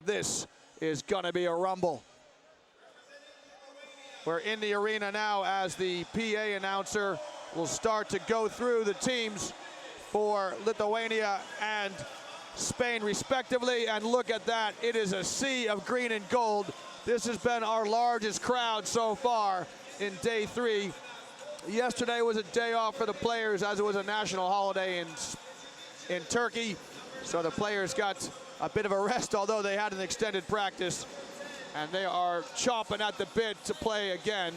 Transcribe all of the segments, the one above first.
This is gonna be a rumble. We're in the arena now as the PA announcer will start to go through the teams for Lithuania and Spain respectively, and look at that, it is a sea of green and gold. This has been our largest crowd so far in day 3. Yesterday was a day off for the players as it was a national holiday in Turkey, so the players got a bit of a rest, although they had an extended practice, and they are chomping at the bit to play again.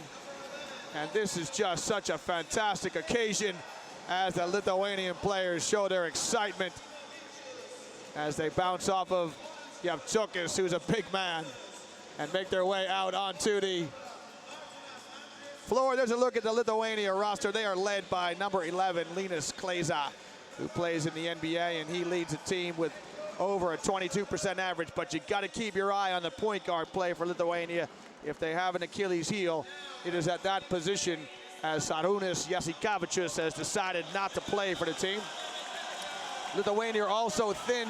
And this is just such a fantastic occasion as the Lithuanian players show their excitement as they bounce off of Yevtukis, who's a big man, and make their way out onto the floor. There's a look at the Lithuania roster. They are led by number 11, Linas Kleiza, who plays in the NBA, and he leads a team with over a 22% average, but you got to keep your eye on the point guard play for Lithuania. If they have an Achilles heel, it is at that position, as Šarūnas Jasikevičius has decided not to play for the team. Lithuania are also thin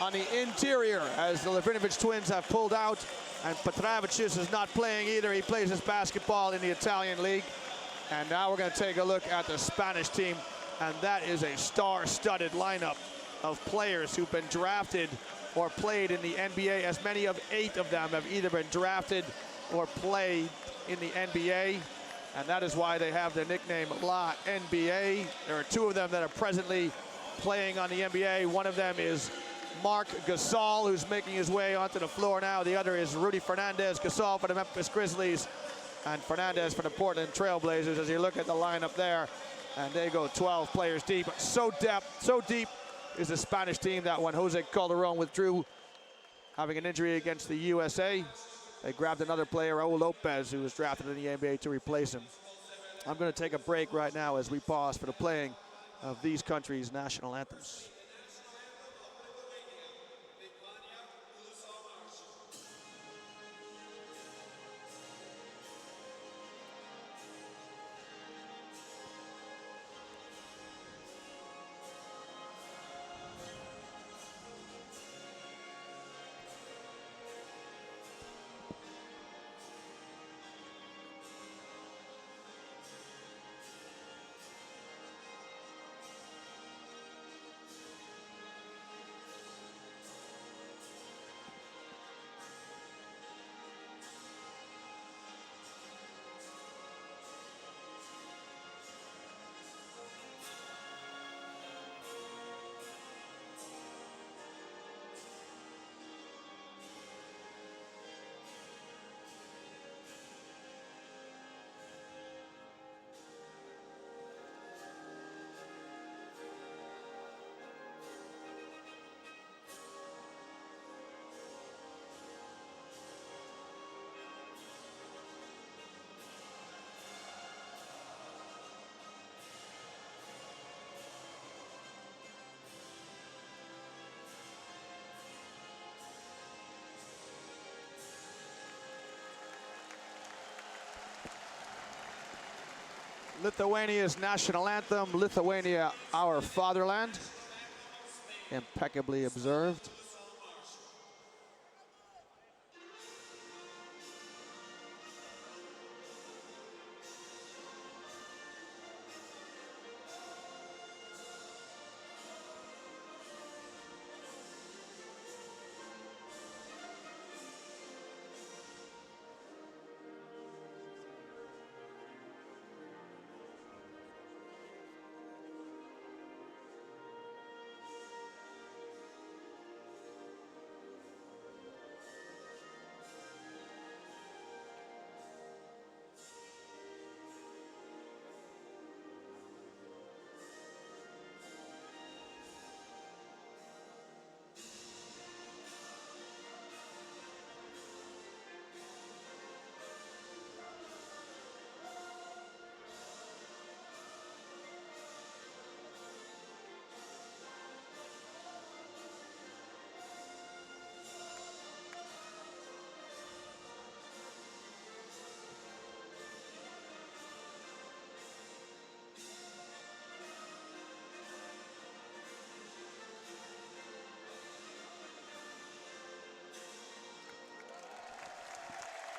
on the interior as the Lavrinovic twins have pulled out, and Petravičius is not playing either. He plays his basketball in the Italian league. And now we're going to take a look at the Spanish team, and that is a star-studded lineup of players who've been drafted or played in the NBA. As many of 8 of them have either been drafted or played in the NBA, and that is why they have the nickname La NBA. There are 2 of them that are presently playing on the NBA. One of them is Marc Gasol, who's making his way onto the floor now. The other is Rudy Fernandez. Gasol for the Memphis Grizzlies and Fernandez for the Portland Trail Blazers, as you look at the lineup there. And they go 12 players deep. So deep is the Spanish team that when Jose Calderon withdrew, having an injury against the USA, they grabbed another player, Raul Lopez, who was drafted in the NBA, to replace him. I'm going to take a break right now as we pause for the playing of these countries' national anthems. Lithuania's national anthem, Lithuania, Our Fatherland, impeccably observed.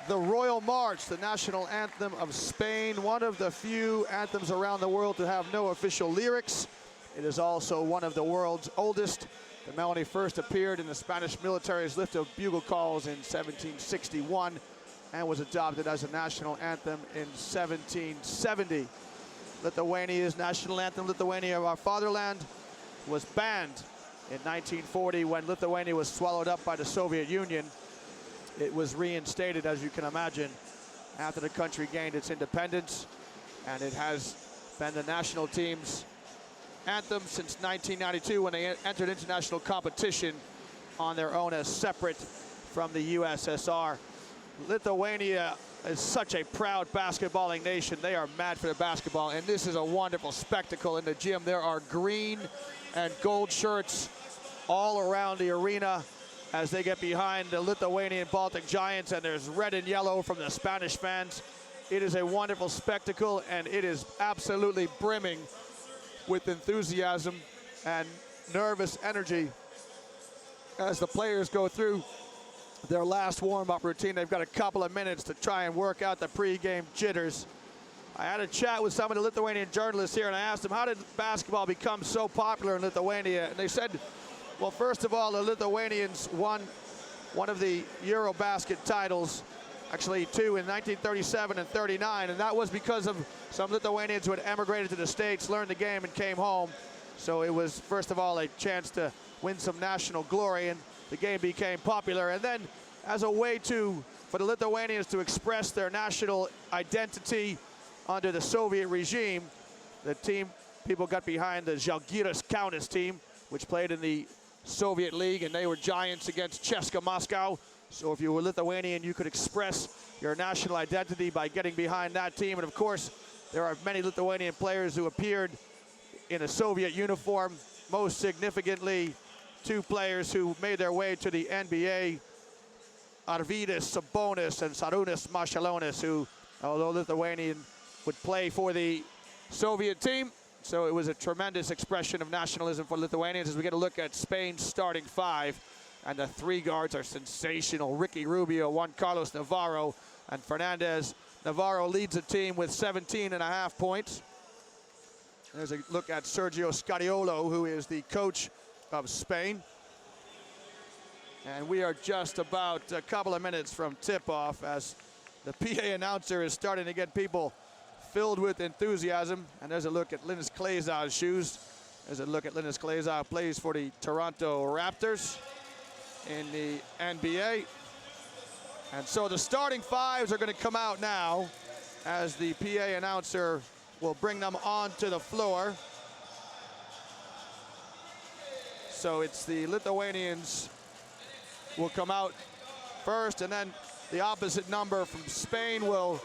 the Royal March, the national anthem of Spain, one of the few anthems around the world to have no official lyrics. It is also one of the world's oldest. The melody first appeared in the Spanish military's list of bugle calls in 1761 and was adopted as a national anthem in 1770. Lithuania's national anthem, Lithuania, our fatherland, was banned in 1940 when Lithuania was swallowed up by the Soviet Union. It was reinstated, as you can imagine, after the country gained its independence, and it has been the national team's anthem since 1992 when they entered international competition on their own as separate from the USSR. Lithuania is such a proud basketballing nation. They are mad for the basketball, and this is a wonderful spectacle in the gym. There are green and gold shirts all around the arena as they get behind the Lithuanian Baltic Giants, and there's red and yellow from the Spanish fans. It is a wonderful spectacle, and it is absolutely brimming with enthusiasm and nervous energy as the players go through their last warm-up routine. They've got a couple of minutes to try and work out the pre-game jitters. I had a chat with some of the Lithuanian journalists here, and I asked them, how did basketball become so popular in Lithuania? And they said, well, first of all, the Lithuanians won one of the Eurobasket titles, actually two in 1937 and 39, and that was because of some Lithuanians who had emigrated to the States, learned the game, and came home. So it was, first of all, a chance to win some national glory, and the game became popular. And then as a way for the Lithuanians to express their national identity under the Soviet regime, people got behind the Žalgiris Kaunas team, which played in the Soviet League, and they were giants against CSKA Moscow. So if you were Lithuanian, you could express your national identity by getting behind that team. And of course, there are many Lithuanian players who appeared in a Soviet uniform. Most significantly, two players who made their way to the NBA, Arvydas Sabonis and Šarūnas Mašalonis, who, although Lithuanian, would play for the Soviet team. So it was a tremendous expression of nationalism for Lithuanians. As we get a look at Spain's starting five, and the three guards are sensational. Ricky Rubio, Juan Carlos Navarro, and Fernandez. Navarro leads the team with 17.5 points. There's a look at Sergio Scariolo, who is the coach of Spain. And we are just about a couple of minutes from tip-off as the PA announcer is starting to get people filled with enthusiasm. And there's a look at Linas Kleiza's shoes. There's a look at Linas Kleiza, plays for the Toronto Raptors in the NBA. And so the starting fives are going to come out now as the PA announcer will bring them onto the floor. So it's the Lithuanians will come out first, and then the opposite number from Spain will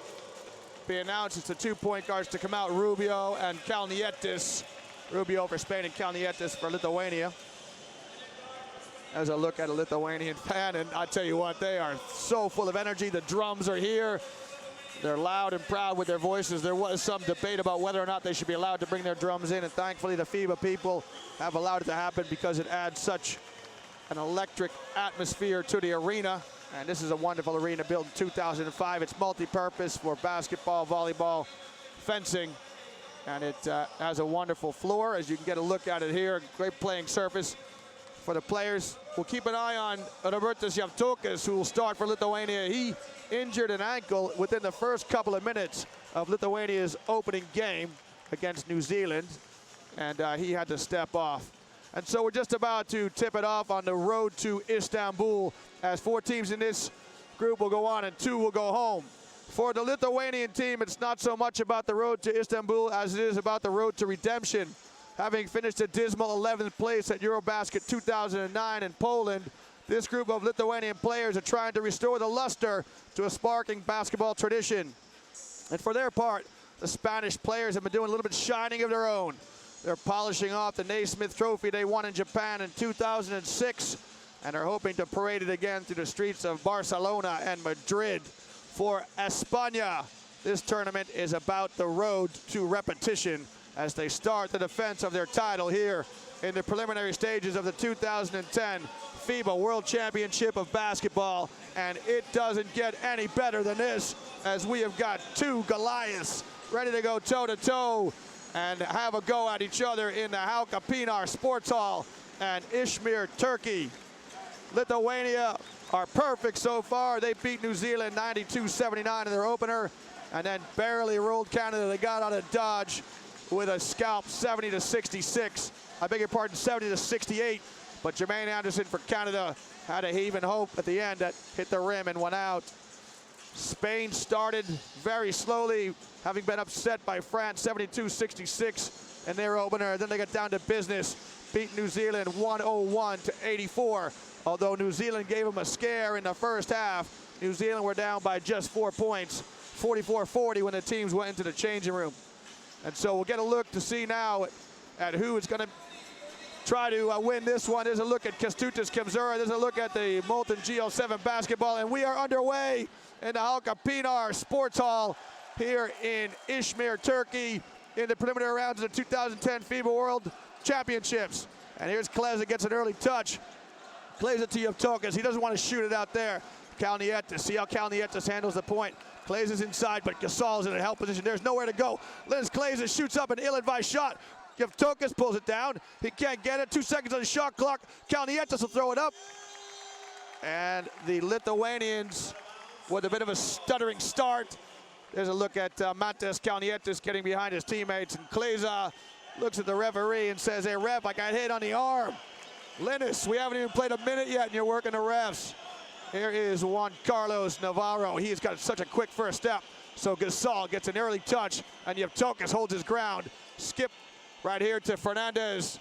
be announced. It's the 2 point guards to come out, Rubio and Kalnietis. Rubio for Spain and Kalnietis for Lithuania. As I look at a Lithuanian fan, and I tell you what, they are so full of energy. The drums are here. They're loud and proud with their voices. There was some debate about whether or not they should be allowed to bring their drums in, and thankfully the FIBA people have allowed it to happen because it adds such an electric atmosphere to the arena. And this is a wonderful arena built in 2005. It's multi-purpose for basketball, volleyball, fencing, and it has a wonderful floor, as you can get a look at it here. Great playing surface for the players. We'll keep an eye on Robertas Javtokas, who will start for Lithuania. He injured an ankle within the first couple of minutes of Lithuania's opening game against New Zealand, and he had to step off. And so we're just about to tip it off on the road to Istanbul, as 4 teams in this group will go on and 2 will go home. For the Lithuanian team, it's not so much about the road to Istanbul as it is about the road to redemption. Having finished a dismal 11th place at Eurobasket 2009 in Poland, this group of Lithuanian players are trying to restore the luster to a sparkling basketball tradition. And for their part, the Spanish players have been doing a little bit shining of their own. They're polishing off the Naismith Trophy they won in Japan in 2006 and are hoping to parade it again through the streets of Barcelona and Madrid. For España, this tournament is about the road to repetition as they start the defense of their title here in the preliminary stages of the 2010 FIBA World Championship of Basketball, and it doesn't get any better than this, as we have got two Goliaths ready to go toe-to-toe and have a go at each other in the Halka Pinar Sports Hall and Izmir, Turkey. Lithuania are perfect so far. They beat New Zealand 92-79 in their opener, and then barely rolled Canada. They got out of Dodge with a scalp 70-66. I beg your pardon, 70-68. But Jermaine Anderson for Canada had a heave and hope at the end that hit the rim and went out. Spain started very slowly, having been upset by France 72-66 in their opener. Then they got down to business, beat New Zealand 101-84. Although New Zealand gave them a scare in the first half, New Zealand were down by just 4 points, 44-40 when the teams went into the changing room. And so we'll get a look to see now at who is going to try to win this one. There's a look at Kęstutis Kemzura. There's a look at the Molten GL7 basketball, and we are underway in the Halka Pinar Sports Hall here in Izmir, Turkey, in the preliminary rounds of the 2010 FIBA World Championships. And here's Kleza, gets an early touch. Kleza to Yevtokas. He doesn't want to shoot it out there. Kalnietis, see how Kalnietis handles the point. Kleza's inside, but Gasol's in a help position. There's nowhere to go. Liz Kleza shoots up an ill-advised shot. Yevtokas pulls it down. He can't get it. 2 seconds on the shot clock. Kalnietis will throw it up. And the Lithuanians with a bit of a stuttering start. There's a look at Mantas Kalnietis getting behind his teammates. And Kleza looks at the referee and says, "Hey, ref, I got hit on the arm." Linus, we haven't even played a minute yet, and you're working the refs. Here is Juan Carlos Navarro. He's got such a quick first step. So Gasol gets an early touch, and Yevtokas holds his ground. Skip right here to Fernandez.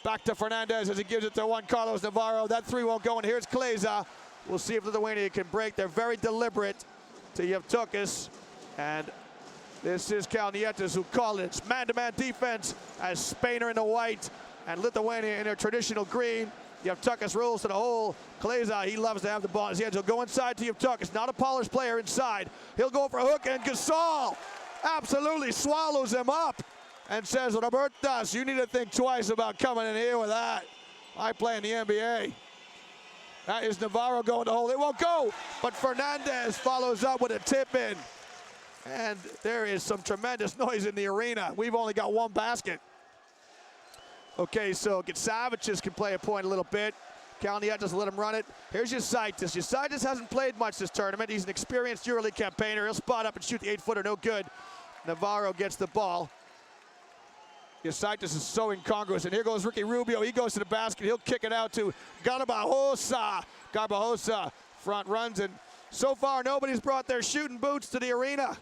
Back to Fernandez as he gives it to Juan Carlos Navarro. That three won't go, and here's Kleza. We'll see if Lithuania can break. They're very deliberate to Yevtokas. And this is Kalnietis who called it. It's man-to-man defense as Spain are in the white and Lithuania in their traditional green. Yevtokas rolls to the hole. Kleza, he loves to have the ball in his hands. He'll go inside to Yevtokas. Not a polished player inside. He'll go for a hook, and Gasol absolutely swallows him up and says, "Robertas, you need to think twice about coming in here with that. I play in the NBA." That is Navarro going to hold. It won't go, but Fernandez follows up with a tip-in. And there is some tremendous noise in the arena. We've only got one basket. Okay, so Getsavicius can play a point a little bit. Kalnietis let him run it. Here's Jasaitis. Jasaitis hasn't played much this tournament. He's an experienced EuroLeague campaigner. He'll spot up and shoot the 8-footer, no good. Navarro gets the ball. Jasaitis is so incongruous, and here goes Ricky Rubio. He goes to the basket. He'll kick it out to Garbajosa. Garbajosa front runs, and so far nobody's brought their shooting boots to the arena.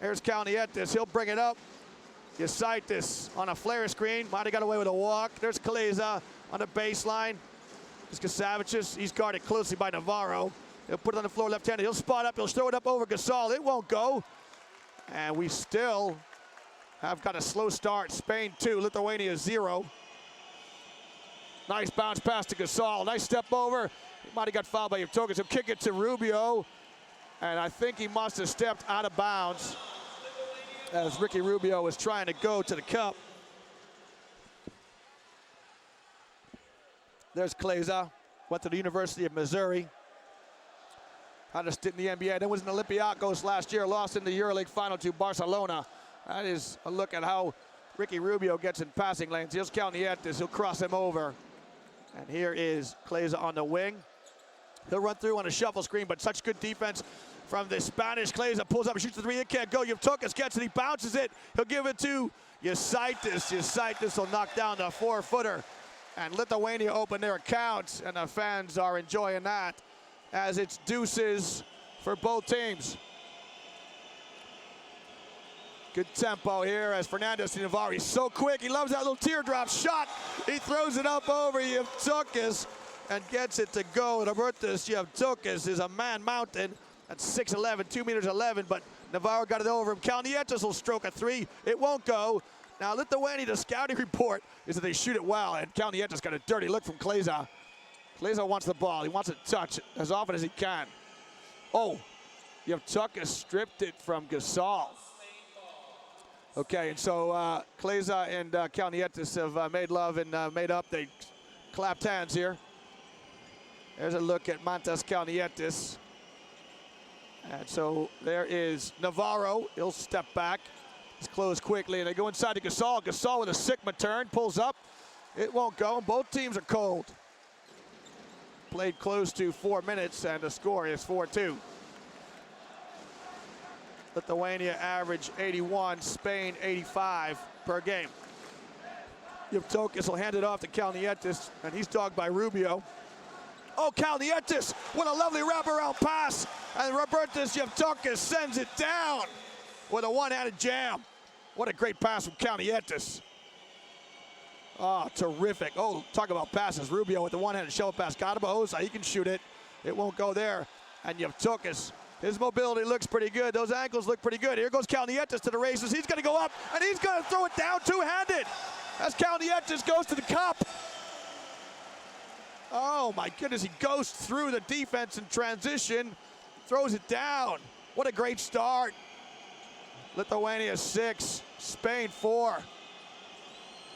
There's Kalnietis. He'll bring it up. Jasaitis on a flare screen. Might have got away with a walk. There's Kleza on the baseline. There's Getsavicius. He's guarded closely by Navarro. He'll put it on the floor left-handed. He'll spot up. He'll throw it up over Gasol. It won't go. And we still have got a slow start. Spain 2, Lithuania 0. Nice bounce pass to Gasol. Nice step over. He might have got fouled by Yevtokas. He'll kick it to Rubio. And I think he must have stepped out of bounds as Ricky Rubio was trying to go to the cup. There's Kleza. Went to the University of Missouri. Had a stint in the NBA. Then was in Olympiacos last year. Lost in the EuroLeague final to Barcelona. That is a look at how Ricky Rubio gets in passing lanes. Here's Kalnietis. He'll cross him over. And here is Kleza on the wing. He'll run through on a shuffle screen, but such good defense from the Spanish. Kleza pulls up and shoots the three. It can't go. Yevtokas gets it. He bounces it. He'll give it to Jasaitis. Jasaitis will knock down the 4-footer. And Lithuania open their accounts, and the fans are enjoying that as it's deuces for both teams. Good tempo here as Fernandez to Navarro. He's so quick. He loves that little teardrop shot. He throws it up over Yevtokas and gets it to go. Robertas Yevtokas is a man mountain at 6'11", 2'11", but Navarro got it over him. Kalnietis will stroke a three. It won't go. Now Lithuania, the scouting report is that they shoot it well, and Kalnietis got a dirty look from Kleza. Kleza wants the ball. He wants to touch as often as he can. Oh, Yevtokas stripped it from Gasol. Okay, and so Kleza and Kalnietis have made love and made up. They clapped hands here. There's a look at Mantas Kalnietis. And so there is Navarro. He'll step back. He's closed quickly, and they go inside to Gasol. Gasol with a Sigma turn, pulls up. It won't go. Both teams are cold. Played close to 4 minutes, and the score is 4-2. Lithuania average 81, Spain 85 per game. Yevtokis will hand it off to Kalnietis, and he's dogged by Rubio. Oh, Kalnietis, what a lovely wraparound pass. And Robertas Yevtokis sends it down with a one-handed jam. What a great pass from Kalnietis. Oh, terrific. Oh, talk about passes. Rubio with the one-handed shovel pass. Garbajosa, he can shoot it. It won't go there. And Yevtokis, his mobility looks pretty good. Those ankles look pretty good. Here goes Kalnietis to the races. He's going to go up, and he's going to throw it down two-handed as Kalnietis goes to the cup. Oh, my goodness. He goes through the defense in transition, throws it down. What a great start. Lithuania 6, Spain 4.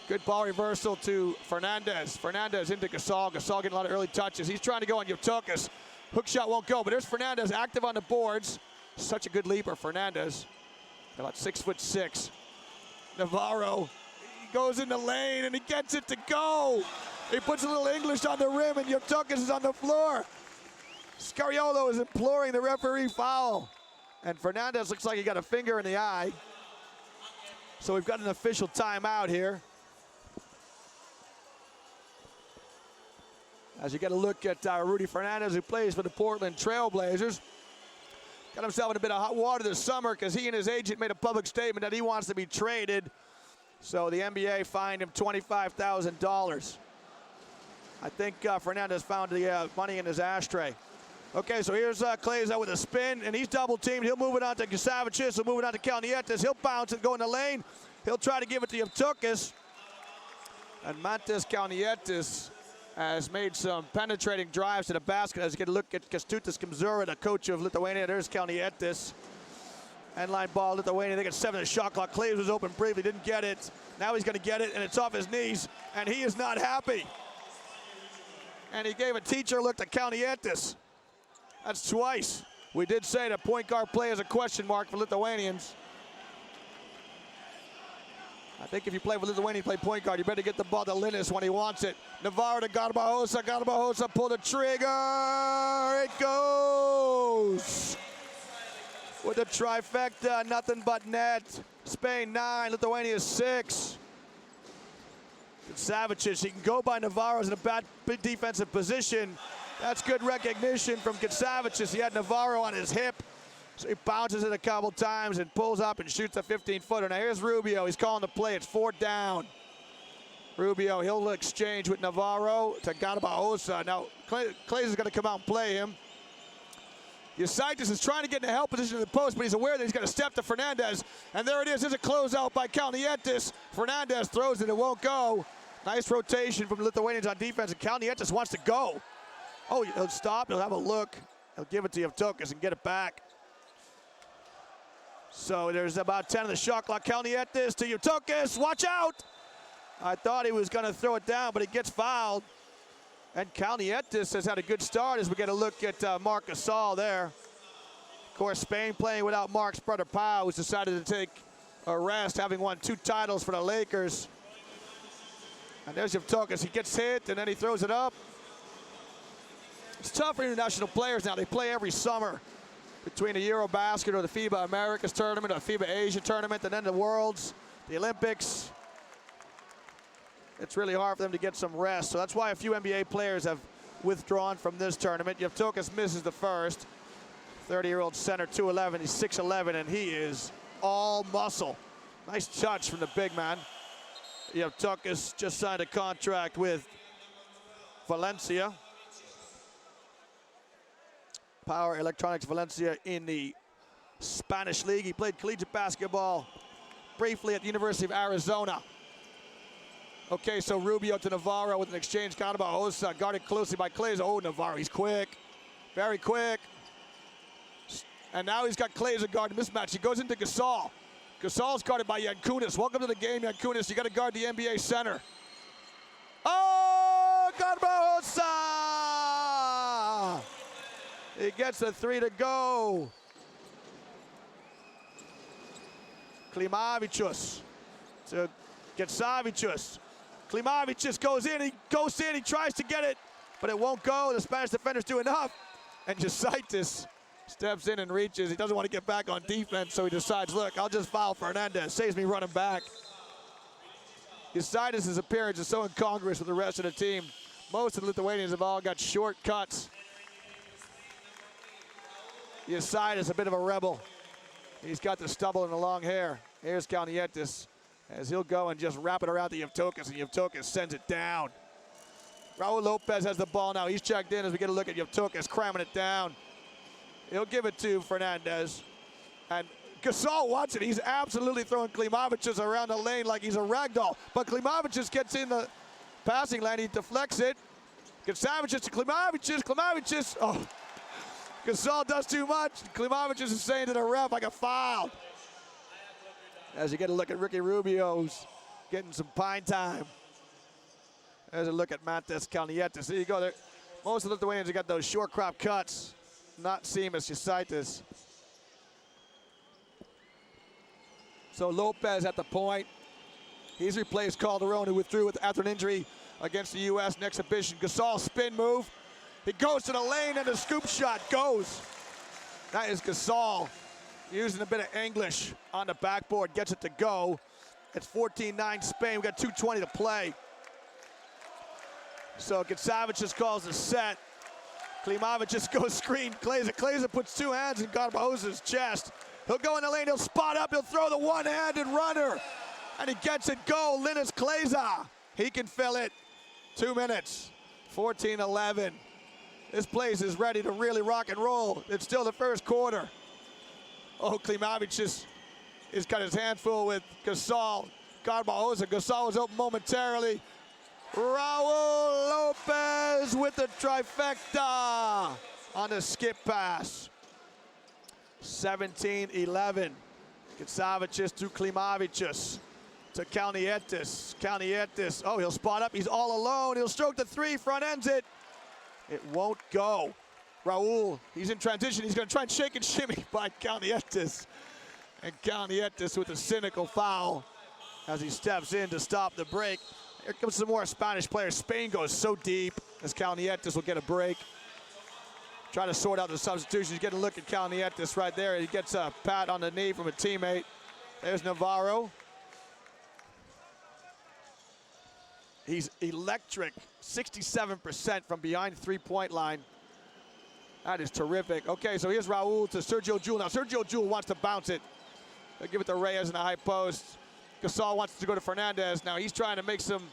Good ball reversal to Fernandez. Fernandez into Gasol. Gasol getting a lot of early touches. He's trying to go on Yevtokis. Hook shot won't go, but there's Fernandez active on the boards. Such a good leaper, Fernandez. About 6'6". Navarro, he goes in the lane and he gets it to go. He puts a little English on the rim and Yevtokis is on the floor. Scariolo is imploring the referee foul. And Fernandez looks like he got a finger in the eye. So we've got an official timeout here. As you get a look at Rudy Fernandez, who plays for the Portland Trail Blazers. Got himself in a bit of hot water this summer because he and his agent made a public statement that he wants to be traded. So the NBA fined him $25,000. I think Fernandez found the money in his ashtray. Okay, so here's Kleza with a spin, and he's double-teamed. He'll move it on to Kasavicius. He'll move it on to Kalnietis. He'll bounce and go in the lane. He'll try to give it to Yevtokis. And Mantas Kalnietis has made some penetrating drives to the basket. As you get a look at Kęstutis Kemzūra, the coach of Lithuania. There's Kalnietis. End-line ball, Lithuania. They got 7 in the shot clock. Kleza was open briefly, didn't get it. Now he's going to get it, and it's off his knees, and he is not happy. And he gave a teacher look to Kalnietis. That's twice. We did say that point guard play is a question mark for Lithuanians. I think if you play for Lithuania, you play point guard, you better get the ball to Linus when he wants it. Navarro to Garbajosa. Garbajosa pull the trigger. It goes. With the trifecta, nothing but net. Spain 9, Lithuania 6. Savicic, he can go by Navarro's in a bad defensive position. That's good recognition from Savicic. He had Navarro on his hip. So he bounces it a couple times and pulls up and shoots a 15-footer. Now here's Rubio. He's calling the play. It's 4 down. Rubio, he'll exchange with Navarro to Garbajosa. Now Clays is going to come out and play him. Yasitis is trying to get in a help position in the post, but he's aware that he's got to step to Fernandez. And there it is. There's a closeout by Kalnietis. Fernandez throws it. It won't go. Nice rotation from the Lithuanians on defense, and Kalnietis wants to go. Oh, he'll stop. He'll have a look. He'll give it to Yevtokis and get it back. So there's about 10 on the shot clock. Kalnietis to Yevtokis. Watch out. I thought he was going to throw it down, but he gets fouled. And Kalnietis has had a good start as we get a look at Marc Gasol there. Of course, Spain playing without Marc's brother Pau, who's decided to take a rest, having won 2 titles for the Lakers. And there's Yevtokis. He gets hit, and then he throws it up. It's tough for international players now. They play every summer between the Eurobasket or the FIBA Americas tournament or the FIBA Asia tournament, and then the Worlds, the Olympics. It's really hard for them to get some rest. So that's why a few NBA players have withdrawn from this tournament. Yevtokis misses the first. 30-year-old center, 2'11". He's 6'11", and he is all muscle. Nice touch from the big man. Yevtokis just signed a contract with Valencia. Power Electronics Valencia in the Spanish League. He played collegiate basketball briefly at the University of Arizona. Okay, so Rubio to Navarro with an exchange. Garbajosa guarded closely by Kleza. Oh, Navarro, he's quick. Very quick. And now he's got Kleza guarding mismatch. He goes into Gasol. Gasol's guarded by Yankunis. Welcome to the game, Yankunis. You got to guard the NBA center. Oh, Garbajosa! He gets the three to go. Klimavicius to Getsavicius. Klimavicius goes in, he tries to get it, but it won't go. The Spanish defenders do enough. And Jasaitis steps in and reaches. He doesn't want to get back on defense, so he decides, look, I'll just foul Fernandez. Saves me running back. Jasaitis' appearance is so incongruous with the rest of the team. Most of the Lithuanians have all got short cuts. Jasaitis, a bit of a rebel. He's got the stubble and the long hair. Here's Kalnietis as he'll go and just wrap it around to Yevtokis, and Yevtokis sends it down. Raul Lopez has the ball now. He's checked in as we get a look at Yevtokis cramming it down. He'll give it to Fernandez. And Gasol wants it. He's absolutely throwing Klimavicius around the lane like he's a ragdoll. But Klimavicius gets in the passing lane. He deflects it. Getsavicius to Klimavicius. Klimavicius. Oh, Gasol does too much. Klimavicius is saying to the ref, I got fouled. As you get a look at Ricky Rubio's getting some pine time. There's a look at Mantas Kalnietis. There you go. Most of the Lithuanians have got those short crop cuts, not seamless Jasaitis. So Lopez at the point. He's replaced Calderon, who withdrew after an injury against the U.S. in exhibition. Gasol spin move. He goes to the lane and the scoop shot goes. That is Gasol using a bit of English on the backboard. Gets it to go. It's 14-9 Spain. We've got 2:20 to play. So Getsavicius calls the set. Klimavicius goes screen. Kleza puts two hands in Garbajosa's chest. He'll go in the lane, he'll spot up, he'll throw the one-handed runner. And he gets it go, Linus Kleza. He can fill it. 2 minutes, 14-11. This place is ready to really rock and roll. It's still the first quarter. Oh, Klimavicius has got his hand full with Gasol. Garbajosa, Gasol was open momentarily. Raul Lopez with the trifecta on the skip pass. 17-11. Getsavicius to Klimavicius to Kalnietis. Kalnietis, oh, he'll spot up. He's all alone. He'll stroke the three, front ends it. It won't go. Raul, he's in transition. He's going to try and shake and shimmy by Kalnietis. And Kalnietis with a cynical foul as he steps in to stop the break. Here comes some more Spanish players. Spain goes so deep as Kalnietis will get a break. Try to sort out the substitutions. Get a look at Kalnietis right there. He gets a pat on the knee from a teammate. There's Navarro. He's electric, 67% from behind the three-point line. That is terrific. Okay, so here's Raul to Sergio Jul. Now, Sergio Jul wants to bounce it. They'll give it to Reyes in the high post. Gasol wants to go to Fernandez. Now, he's trying to make some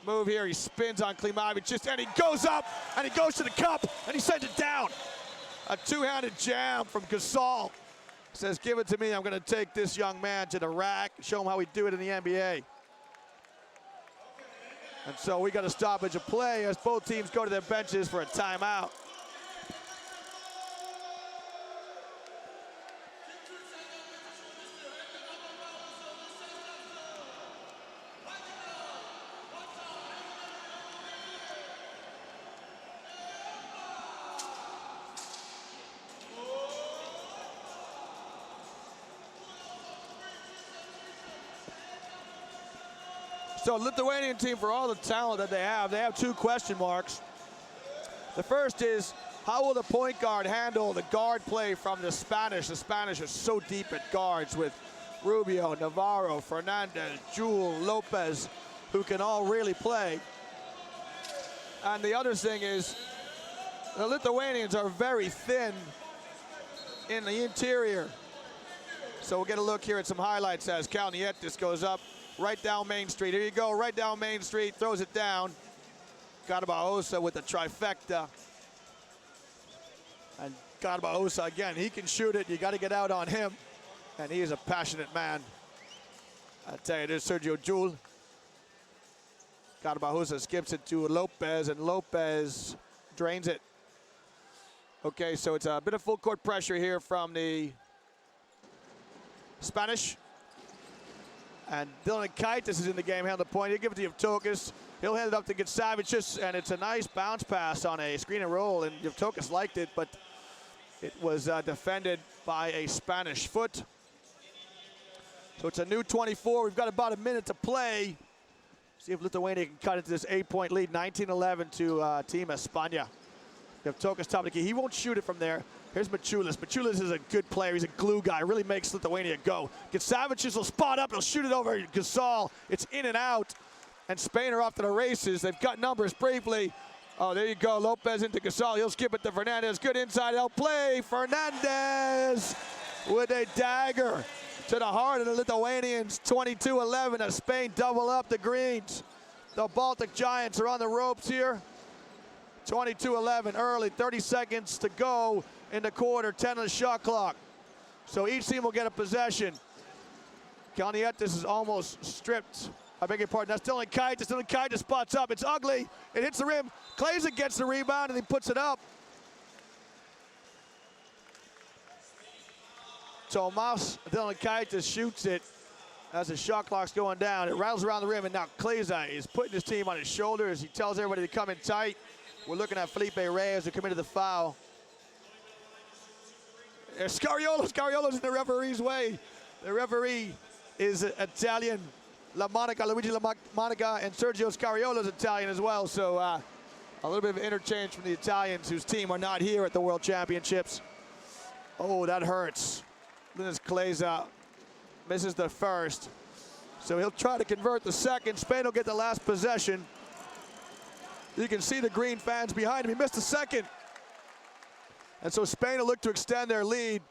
move here. He spins on Klimavicius, and he goes up, and he goes to the cup, and he sends it down. A two-handed jam from Gasol. Says, give it to me. I'm going to take this young man to the rack, show him how we do it in the NBA. And so we got a stoppage of play as both teams go to their benches for a timeout. So Lithuanian team, for all the talent that they have two question marks. The first is, how will the point guard handle the guard play from the Spanish? The Spanish are so deep at guards with Rubio, Navarro, Fernandez, Jul, Lopez, who can all really play. And the other thing is, the Lithuanians are very thin in the interior. So we'll get a look here at some highlights as Kalnietis goes up. Right down Main Street. Here you go, right down Main Street, throws it down. Garbajosa with the trifecta. And Garbajosa, again, he can shoot it. You got to get out on him. And he is a passionate man. I tell you, there's Sergio Jul. Garbajosa skips it to Lopez, and Lopez drains it. Okay, so it's a bit of full court pressure here from the Spanish. And Dylan Kaitis is in the game, handle the point. He'll give it to Yevtokis. He'll hand it up to Getsavicius, and it's a nice bounce pass on a screen and roll, and Yevtokis liked it, but It was defended by a Spanish foot. So it's a new 24. We've got about a minute to play. See if Lithuania can cut into this 8-point lead, 19-11 to Team España. You have Tokas top of the key. He won't shoot it from there. Here's Maciulis. Maciulis is a good player. He's a glue guy. Really makes Lithuania go. Savages will spot up. He'll shoot it over Gasol. It's in and out. And Spain are off to the races. They've got numbers briefly. Oh, there you go. Lopez into Gasol. He'll skip it to Fernandez. Good inside out play. Fernandez with a dagger to the heart of the Lithuanians. 22-11 as Spain double up the greens. The Baltic Giants are on the ropes here. 22-11 early, 30 seconds to go in the quarter, 10 on the shot clock. So each team will get a possession. Kalnietis is almost stripped. I beg your pardon, that's Dylan Kaitis. Dylan Kaitis spots up, it's ugly. It hits the rim. Kleza gets the rebound and he puts it up. Tomas Dylan Kaitis shoots it as the shot clock's going down. It rattles around the rim, and now Kleza is putting his team on his shoulders. He tells everybody to come in tight. We're looking at Felipe Reyes, who committed the foul. There's Scariolo. Scariolo's in the referee's way. The referee is Italian. Luigi LaMonica, and Sergio Scariolo's Italian as well. So a little bit of interchange from the Italians, whose team are not here at the World Championships. Oh, that hurts. Linus Kleza misses the first. So he'll try to convert the second. Spain will get the last possession. You can see the green fans behind him. He missed the second. And so Spain will look to extend their lead.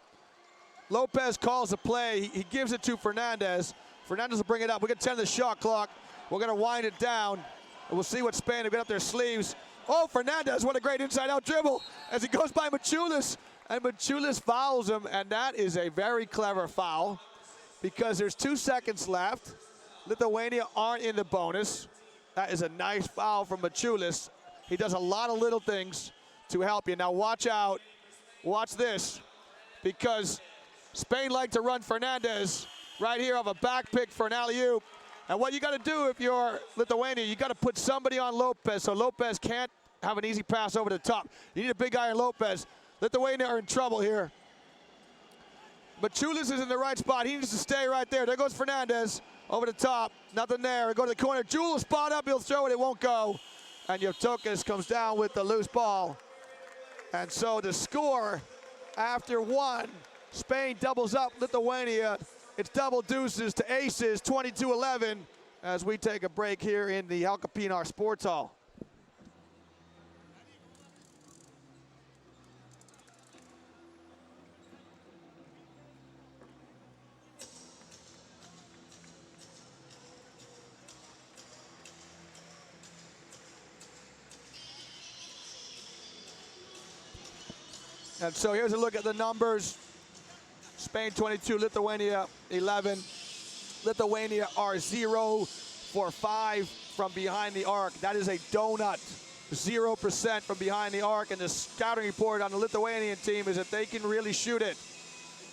Lopez calls the play. He gives it to Fernandez. Fernandez will bring it up. We're going to 10 the shot clock. We're going to wind it down. And we'll see what Spain have got up their sleeves. Oh, Fernandez, what a great inside-out dribble as he goes by Maciulis. And Maciulis fouls him, and that is a very clever foul because there's 2 seconds left. Lithuania aren't in the bonus. That is a nice foul from Maciulis. He does a lot of little things to help you. Now watch out. Watch this, because Spain like to run Fernandez right here off a back pick for an alley-oop. And what you got to do if you're Lithuania, you got to put somebody on Lopez so Lopez can't have an easy pass over the top. You need a big guy on Lopez. Lithuania are in trouble here. Maciulis is in the right spot. He needs to stay right there. There goes Fernandez over the top. Nothing there. Go to the corner. Jewel spot up. He'll throw it. It won't go. And Yevtokas comes down with the loose ball. And so the score after one, Spain doubles up Lithuania. It's double deuces to aces, 22-11, as we take a break here in the Halkapinar Sports Hall. And so here's a look at the numbers. Spain 22, Lithuania 11. Lithuania are 0 for 5 from behind the arc. That is a donut. 0% from behind the arc. And the scouting report on the Lithuanian team is that they can really shoot it.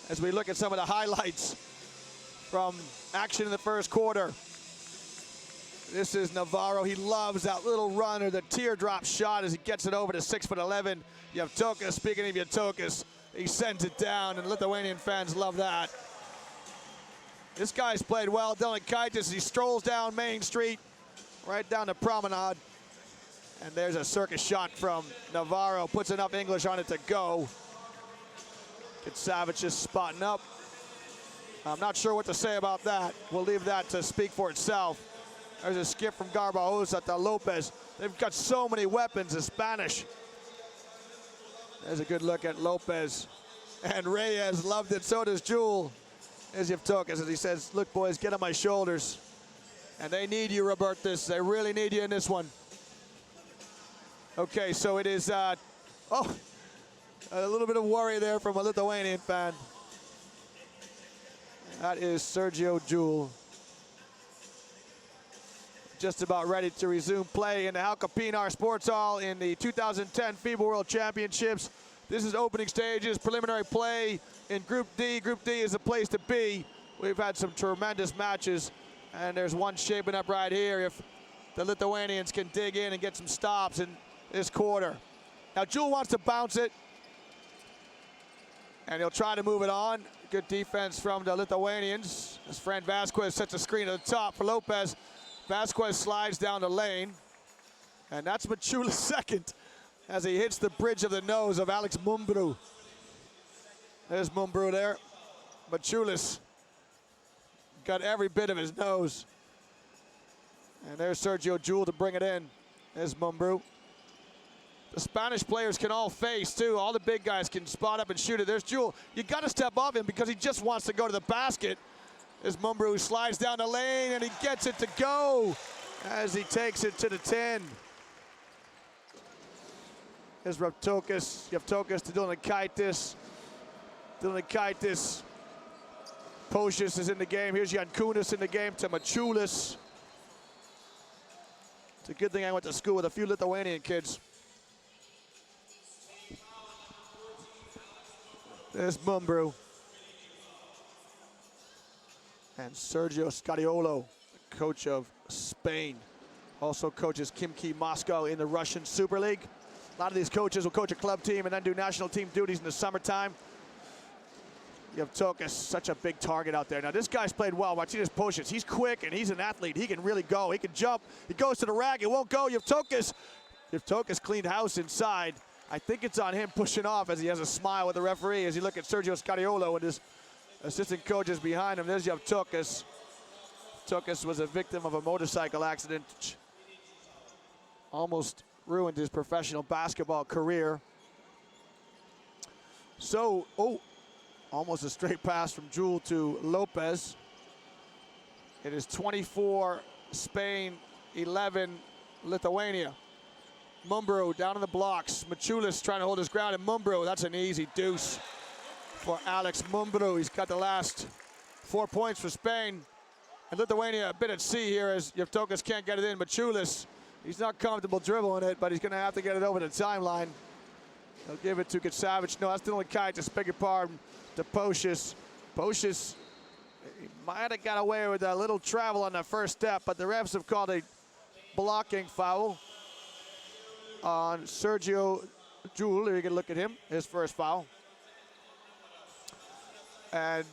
As we look at some of the highlights from action in the first quarter. This is Navarro. He loves that little run or the teardrop shot as he gets it over to 6'11". Yevtokas, speaking of Yevtokas, he sends it down, and Lithuanian fans love that. This guy's played well. Dylan Kaitis, he strolls down Main Street, right down the promenade. And there's a circus shot from Navarro. Puts enough English on it to go. Savage just spotting up. I'm not sure what to say about that. We'll leave that to speak for itself. There's a skip from Garbajosa to Lopez. They've got so many weapons, the Spanish. There's a good look at Lopez. And Reyes loved it, so does Jewel. There's Yevtokas as he says, look, boys, get on my shoulders. And they need you, Robertus. They really need you in this one. Okay, so it is, a little bit of worry there from a Lithuanian fan. That is Sergio Jewel. Just about ready to resume play in the Halkapinar Sports Hall in the 2010 FIBA World Championships. This is opening stages, preliminary play in Group D. Group D is the place to be. We've had some tremendous matches, and there's one shaping up right here if the Lithuanians can dig in and get some stops in this quarter. Now, Jewel wants to bounce it. And he'll try to move it on. Good defense from the Lithuanians. As Fran Vasquez sets a screen at the top for Lopez. Vasquez slides down the lane. And that's Machula's second as he hits the bridge of the nose of Alex Mumbrou. There's Mumbrou there. Machulis got every bit of his nose. And there's Sergio Jewell to bring it in. There's Mumbrou. The Spanish players can all face, too. All the big guys can spot up and shoot it. There's Jewell. You got to step off him because he just wants to go to the basket. There's Mumbrou who slides down the lane, and he gets it to go as he takes it to the 10. There's Yevtokis to Dilinkaitis. Dilinkaitis. Pocius is in the game. Here's Yankunis in the game to Machulis. It's a good thing I went to school with a few Lithuanian kids. There's Mumbrou. And Sergio Scariolo, coach of Spain. Also coaches Khimki Moscow in the Russian Super League. A lot of these coaches will coach a club team and then do national team duties in the summertime. Yevtokis, such a big target out there. Now this guy's played well. Martinez Pocius, he's quick and he's an athlete. He can really go. He can jump. He goes to the rack. It won't go. Yevtokis cleaned house inside. I think it's on him pushing off as he has a smile with the referee as you look at Sergio Scariolo and his assistant coaches behind him. There's Yevtokis. Yevtokis was a victim of a motorcycle accident. Almost ruined his professional basketball career. So, almost a straight pass from Jewell to Lopez. It is 24 Spain, 11 Lithuania. Mumbrou down in the blocks. Machulis trying to hold his ground, and Mumbrou, that's an easy deuce for Alex Mumbrou. He's got the last 4 points for Spain. And Lithuania a bit at sea here as Yevtokis can't get it in. Machulis, he's not comfortable dribbling it, but he's going to have to get it over the timeline. He'll give it to Katsavich. No, that's Dilinkaitis, beg your pardon, to Pocius. Pocius, he might have got away with a little travel on the first step, but the refs have called a blocking foul on Sergio Jewell. You can look at him, his first foul. And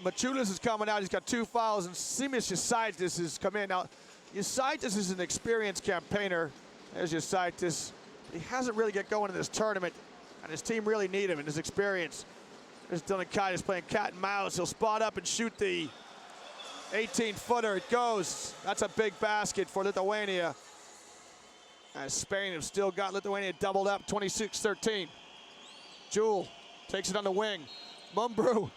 Machulis is coming out. He's got 2 fouls, and Simas Jasaitis has come in. Now, Jasaitis is an experienced campaigner. There's Jasaitis. He hasn't really get going in this tournament, and his team really need him in his experience. There's Dilinkaitis playing cat and mouse. He'll spot up and shoot the 18-footer. It goes. That's a big basket for Lithuania. As Spain have still got Lithuania doubled up, 26-13. Jewell takes it on the wing. Mumbrou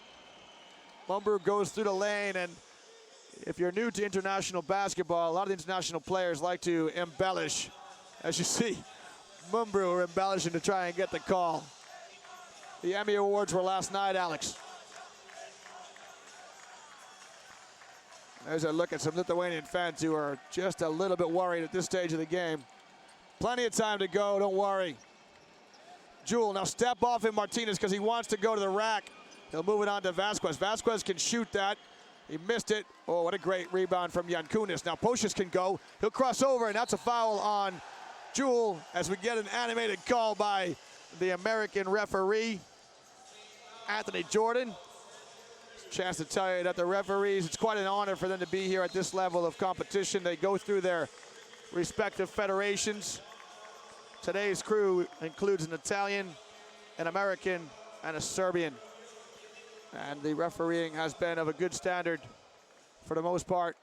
goes through the lane, and if you're new to international basketball, a lot of the international players like to embellish. As you see, Mumbrou embellishing to try and get the call. The Emmy Awards were last night, Alex. There's a look at some Lithuanian fans who are just a little bit worried at this stage of the game. Plenty of time to go, don't worry. Jewell, now step off him, Martinez, because he wants to go to the rack. He'll move it on to Vasquez. Vasquez can shoot that. He missed it. Oh, what a great rebound from Yankunis. Now Pocius can go. He'll cross over, and that's a foul on Jewell as we get an animated call by the American referee, Anthony Jordan. Chance to tell you that the referees, it's quite an honor for them to be here at this level of competition. They go through their respective federations. Today's crew includes an Italian, an American, and a Serbian. And the refereeing has been of a good standard for the most part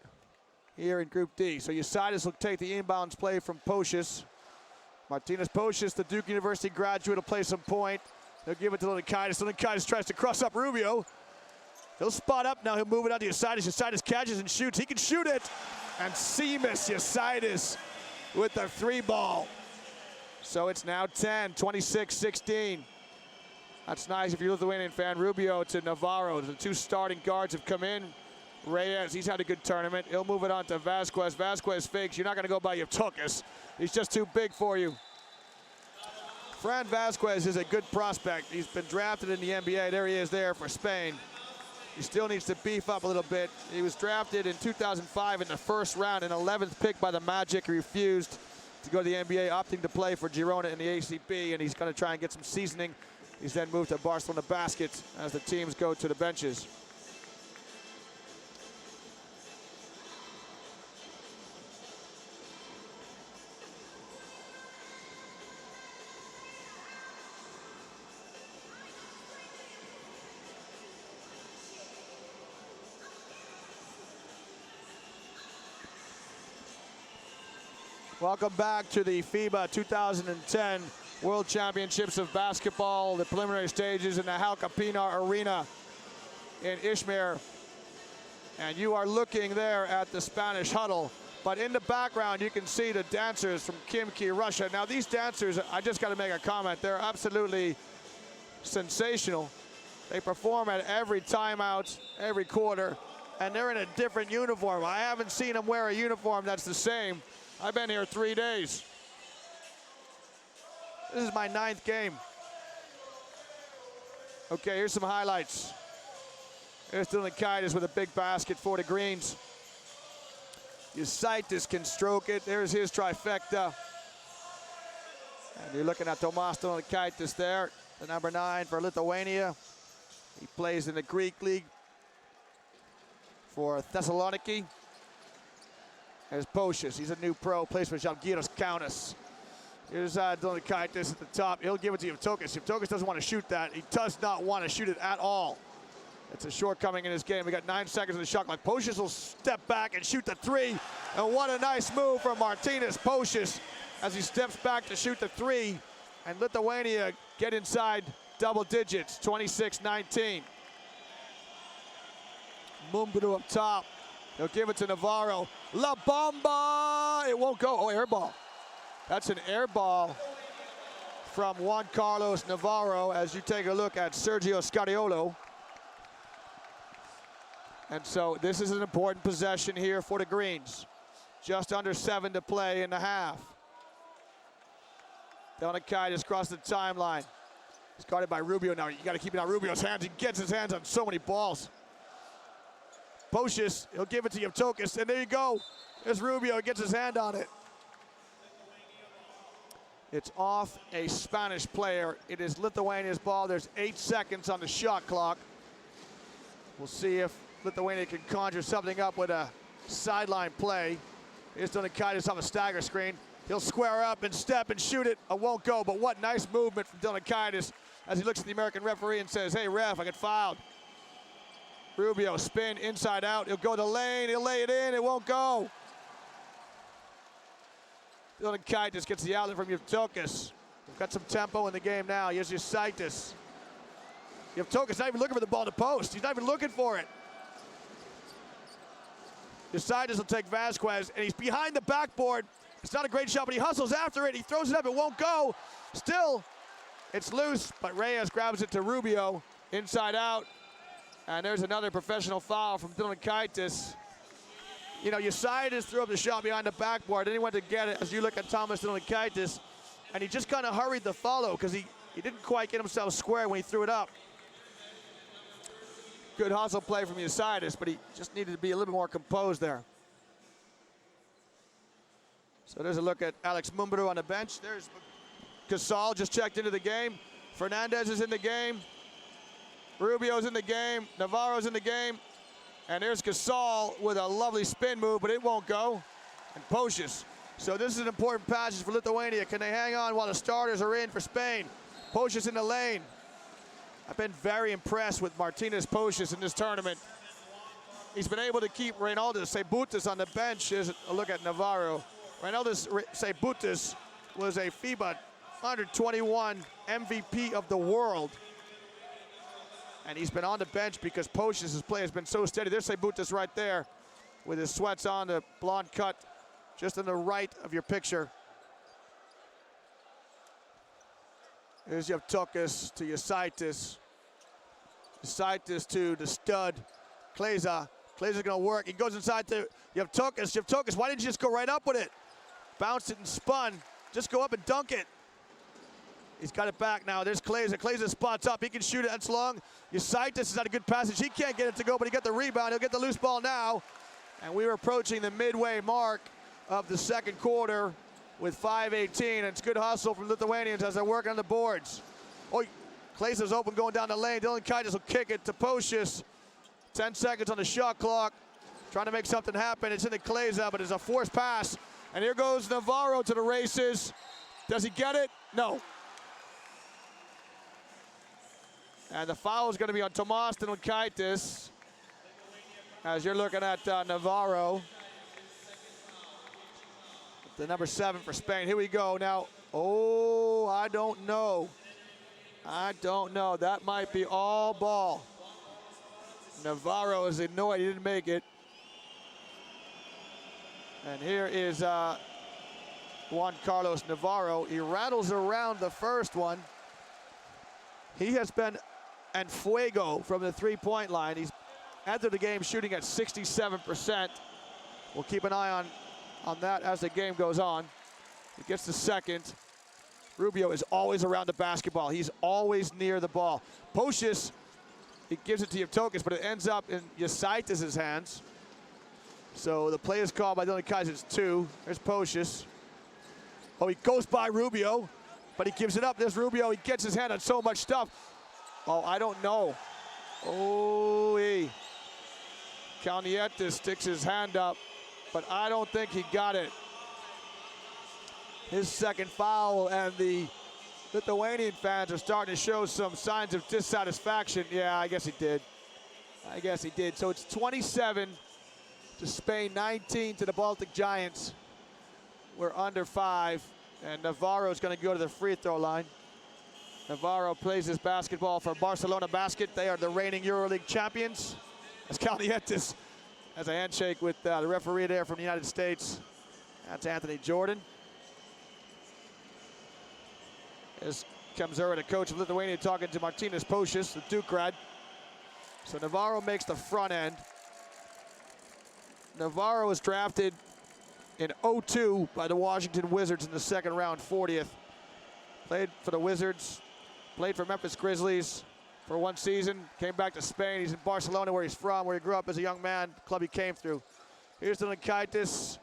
here in Group D. So Jasaitis will take the inbounds play from Pocius. Martinez Pocius, the Duke University graduate, will play some point. They'll give it to Dilinkaitis. Dilinkaitis tries to cross up Rubio. He'll spot up now. He'll move it out to Jasaitis. Jasaitis catches and shoots. He can shoot it. And Simas Jasaitis with the 3-ball. So it's now 10, 26-16. That's nice if you're a Lithuanian fan. Rubio to Navarro. The 2 starting guards have come in. Reyes, he's had a good tournament. He'll move it on to Vasquez. Vasquez fakes. You're not going to go by Yevtokis. He's just too big for you. Fran Vasquez is a good prospect. He's been drafted in the NBA. There he is there for Spain. He still needs to beef up a little bit. He was drafted in 2005 in the first round, an 11th pick by the Magic. He refused to go to the NBA, opting to play for Girona in the ACB, and he's going to try and get some seasoning He's then moved to Barcelona Basket as the teams go to the benches. Welcome back to the FIBA 2010 World Championships of Basketball, the preliminary stages in the Halka Pinar Arena in Izmir. And you are looking there at the Spanish huddle. But in the background, you can see the dancers from Khimki, Russia. Now, these dancers, I just got to make a comment. They're absolutely sensational. They perform at every timeout, every quarter, and they're in a different uniform. I haven't seen them wear a uniform that's the same. I've been here 3 days. This is my 9th game. Okay, here's some highlights. Here's Dylan with a big basket for the Greens. Yusaitis can stroke it. There's his trifecta. And you're looking at Tomas Dylan there, the number 9 for Lithuania. He plays in the Greek league for Thessaloniki. There's Poshis. He's a new pro, plays for Žalgiris Kaunas. Here's Dylan at the top. He'll give it to Yevtokas. Yevtokas doesn't want to shoot that. He does not want to shoot it at all. It's a shortcoming in his game. We got 9 seconds on the shot clock. Poshis will step back and shoot the 3. And what a nice move from Martynas Poshis as he steps back to shoot the 3. And Lithuania get inside double digits, 26-19. Mumbrou up top. He'll give it to Navarro. La Bomba! It won't go. Oh, air ball. That's an air ball from Juan Carlos Navarro as you take a look at Sergio Scariolo. And so this is an important possession here for the Greens. Just under 7 to play in the half. Delnikaitis across the timeline. He's guarded by Rubio now. You got to keep it on Rubio's hands. He gets his hands on so many balls. Poshis, he'll give it to Yevtokas, and there you go. There's Rubio, he gets his hand on it. It's off a Spanish player. It is Lithuania's ball. There's 8 seconds on the shot clock. We'll see if Lithuania can conjure something up with a sideline play. Here's Dylan off a stagger screen. He'll square up and step and shoot it. It won't go, but what nice movement from Dylan as he looks at the American referee and says, hey, ref, I get fouled. Rubio spin inside out. He'll go to lane. He'll lay it in. It won't go. Dylan gets the outlet from Yevtokas. We've got some tempo in the game now. Here's Yusaitis. Yevtokas not even looking for the ball to post. He's not even looking for it. Yusaitis will take Vasquez, and he's behind the backboard. It's not a great shot, but he hustles after it. He throws it up. It won't go. Still, it's loose, but Reyes grabs it to Rubio. Inside out. And there's another professional foul from Dylan. You know, Yusaitis threw up the shot behind the backboard. Then he went to get it as you look at Thomas Dylan, and he just kind of hurried the follow because he didn't quite get himself square when he threw it up. Good hustle play from Yusaitis, but he just needed to be a little bit more composed there. So there's a look at Alex Mumbrou on the bench. There's Gasol just checked into the game. Fernandez is in the game. Rubio's in the game. Navarro's in the game. And there's Gasol with a lovely spin move, but it won't go. And Poshis. So this is an important passage for Lithuania. Can they hang on while the starters are in for Spain? Poshis in the lane. I've been very impressed with Martynas Poshis in this tournament. He's been able to keep Reinaldis Seibutis on the bench. Here's a look at Navarro. Reinaldis Seibutis was a FIBA Under-21 MVP of the world. And he's been on the bench because Poshis' play has been so steady. There's Seibutis right there with his sweats on, the blonde cut just on the right of your picture. Here's Yevtokas to Yusaitis. Yusaitis to the stud, Kleza. Kleza's gonna work. He goes inside to Yevtokas. Yevtokas, why didn't you just go right up with it? Bounced it and spun. Just go up and dunk it. He's got it back now. There's Kleza. Kleza spots up. He can shoot it. That's long. Yusaitis is at a good passage. He can't get it to go, but he got the rebound. He'll get the loose ball now. And we are approaching the midway mark of the second quarter with 5:18. And it's good hustle from Lithuanians as they're working on the boards. Oh, Klaiza's open going down the lane. Dylan Kaitis will kick it to Pocius. 10 seconds on the shot clock. Trying to make something happen. It's into Klaiza, but it's a forced pass. And here goes Navarro to the races. Does he get it? No. And the foul is going to be on Tomas Dylan Kaitis. As you're looking at Navarro. The number 7 for Spain. Here we go now. Oh, I don't know. I don't know. That might be all ball. Navarro is annoyed he didn't make it. And here is Juan Carlos Navarro. He rattles around the first one. He has been en fuego from the three-point line. He's entered the game shooting at 67%. We'll keep an eye on that as the game goes on. He gets the second. Rubio is always around the basketball. He's always near the ball. Pocius, he gives it to Yevtokis, but it ends up in Jasaitis' hands. So the play is called by Dylan Kaitis. It's 2. There's Pocius. Oh, he goes by Rubio, but he gives it up. There's Rubio. He gets his hand on so much stuff. Oh, I don't know. Oh, Kalnietis sticks his hand up, but I don't think he got it. His second foul, and the Lithuanian fans are starting to show some signs of dissatisfaction. Yeah, I guess he did. I guess he did. So it's 27 to Spain, 19 to the Baltic Giants. We're under 5, and Navarro's going to go to the free throw line. Navarro plays his basketball for Barcelona Basket. They are the reigning EuroLeague champions. As Kalnietis has a handshake with the referee there from the United States. That's Anthony Jordan. As Kemzura, the coach of Lithuania, talking to Martynas Pocius, the Duke grad. So Navarro makes the front end. Navarro was drafted in 2002 by the Washington Wizards in the second round, 40th. Played for the Wizards, played for Memphis Grizzlies for one season, came back to Spain. He's in Barcelona, where he's from, where he grew up as a young man, club he came through. Here's Dylan Kaitis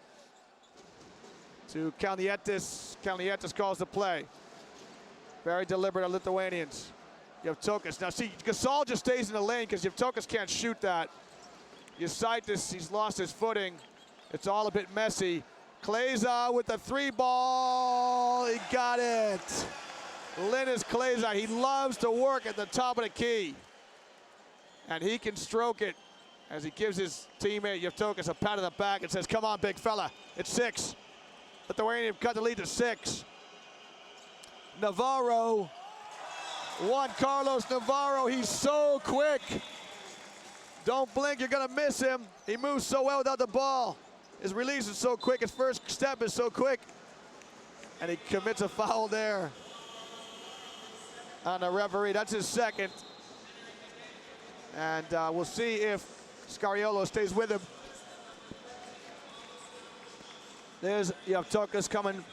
to Kalnietis. Kalnietis calls the play. Very deliberate on Lithuanians. Yevtokis. Now see, Gasol just stays in the lane because Yevtokis can't shoot that. Jasaitis, he's lost his footing. It's all a bit messy. Klaiza with the 3 ball. He got it. Linus Klaiza, he loves to work at the top of the key. And he can stroke it as he gives his teammate Yevtokis a pat on the back and says, come on, big fella. It's 6. Lithuania cut the lead to 6. Navarro, Juan Carlos Navarro, he's so quick. Don't blink, you're gonna miss him. He moves so well without the ball. His release is so quick, his first step is so quick. And he commits a foul there on the referee. That's his second. And we'll see if Scariolo stays with him. There's Yevtokis coming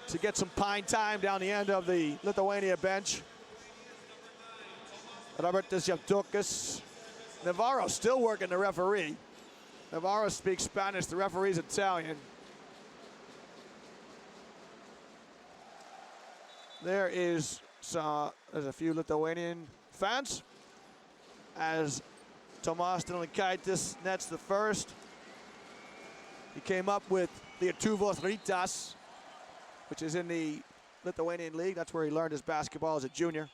to get some pine time down the end of the Lithuania bench. Robertas Yevtokis. Navarro still working the referee. Navarro speaks Spanish, the referee's Italian. There's a few Lithuanian fans as Tomas Dylan Kaitis nets the first. He came up with the Lietuvos Rytas, which is in the Lithuanian league. That's where he learned his basketball as a junior.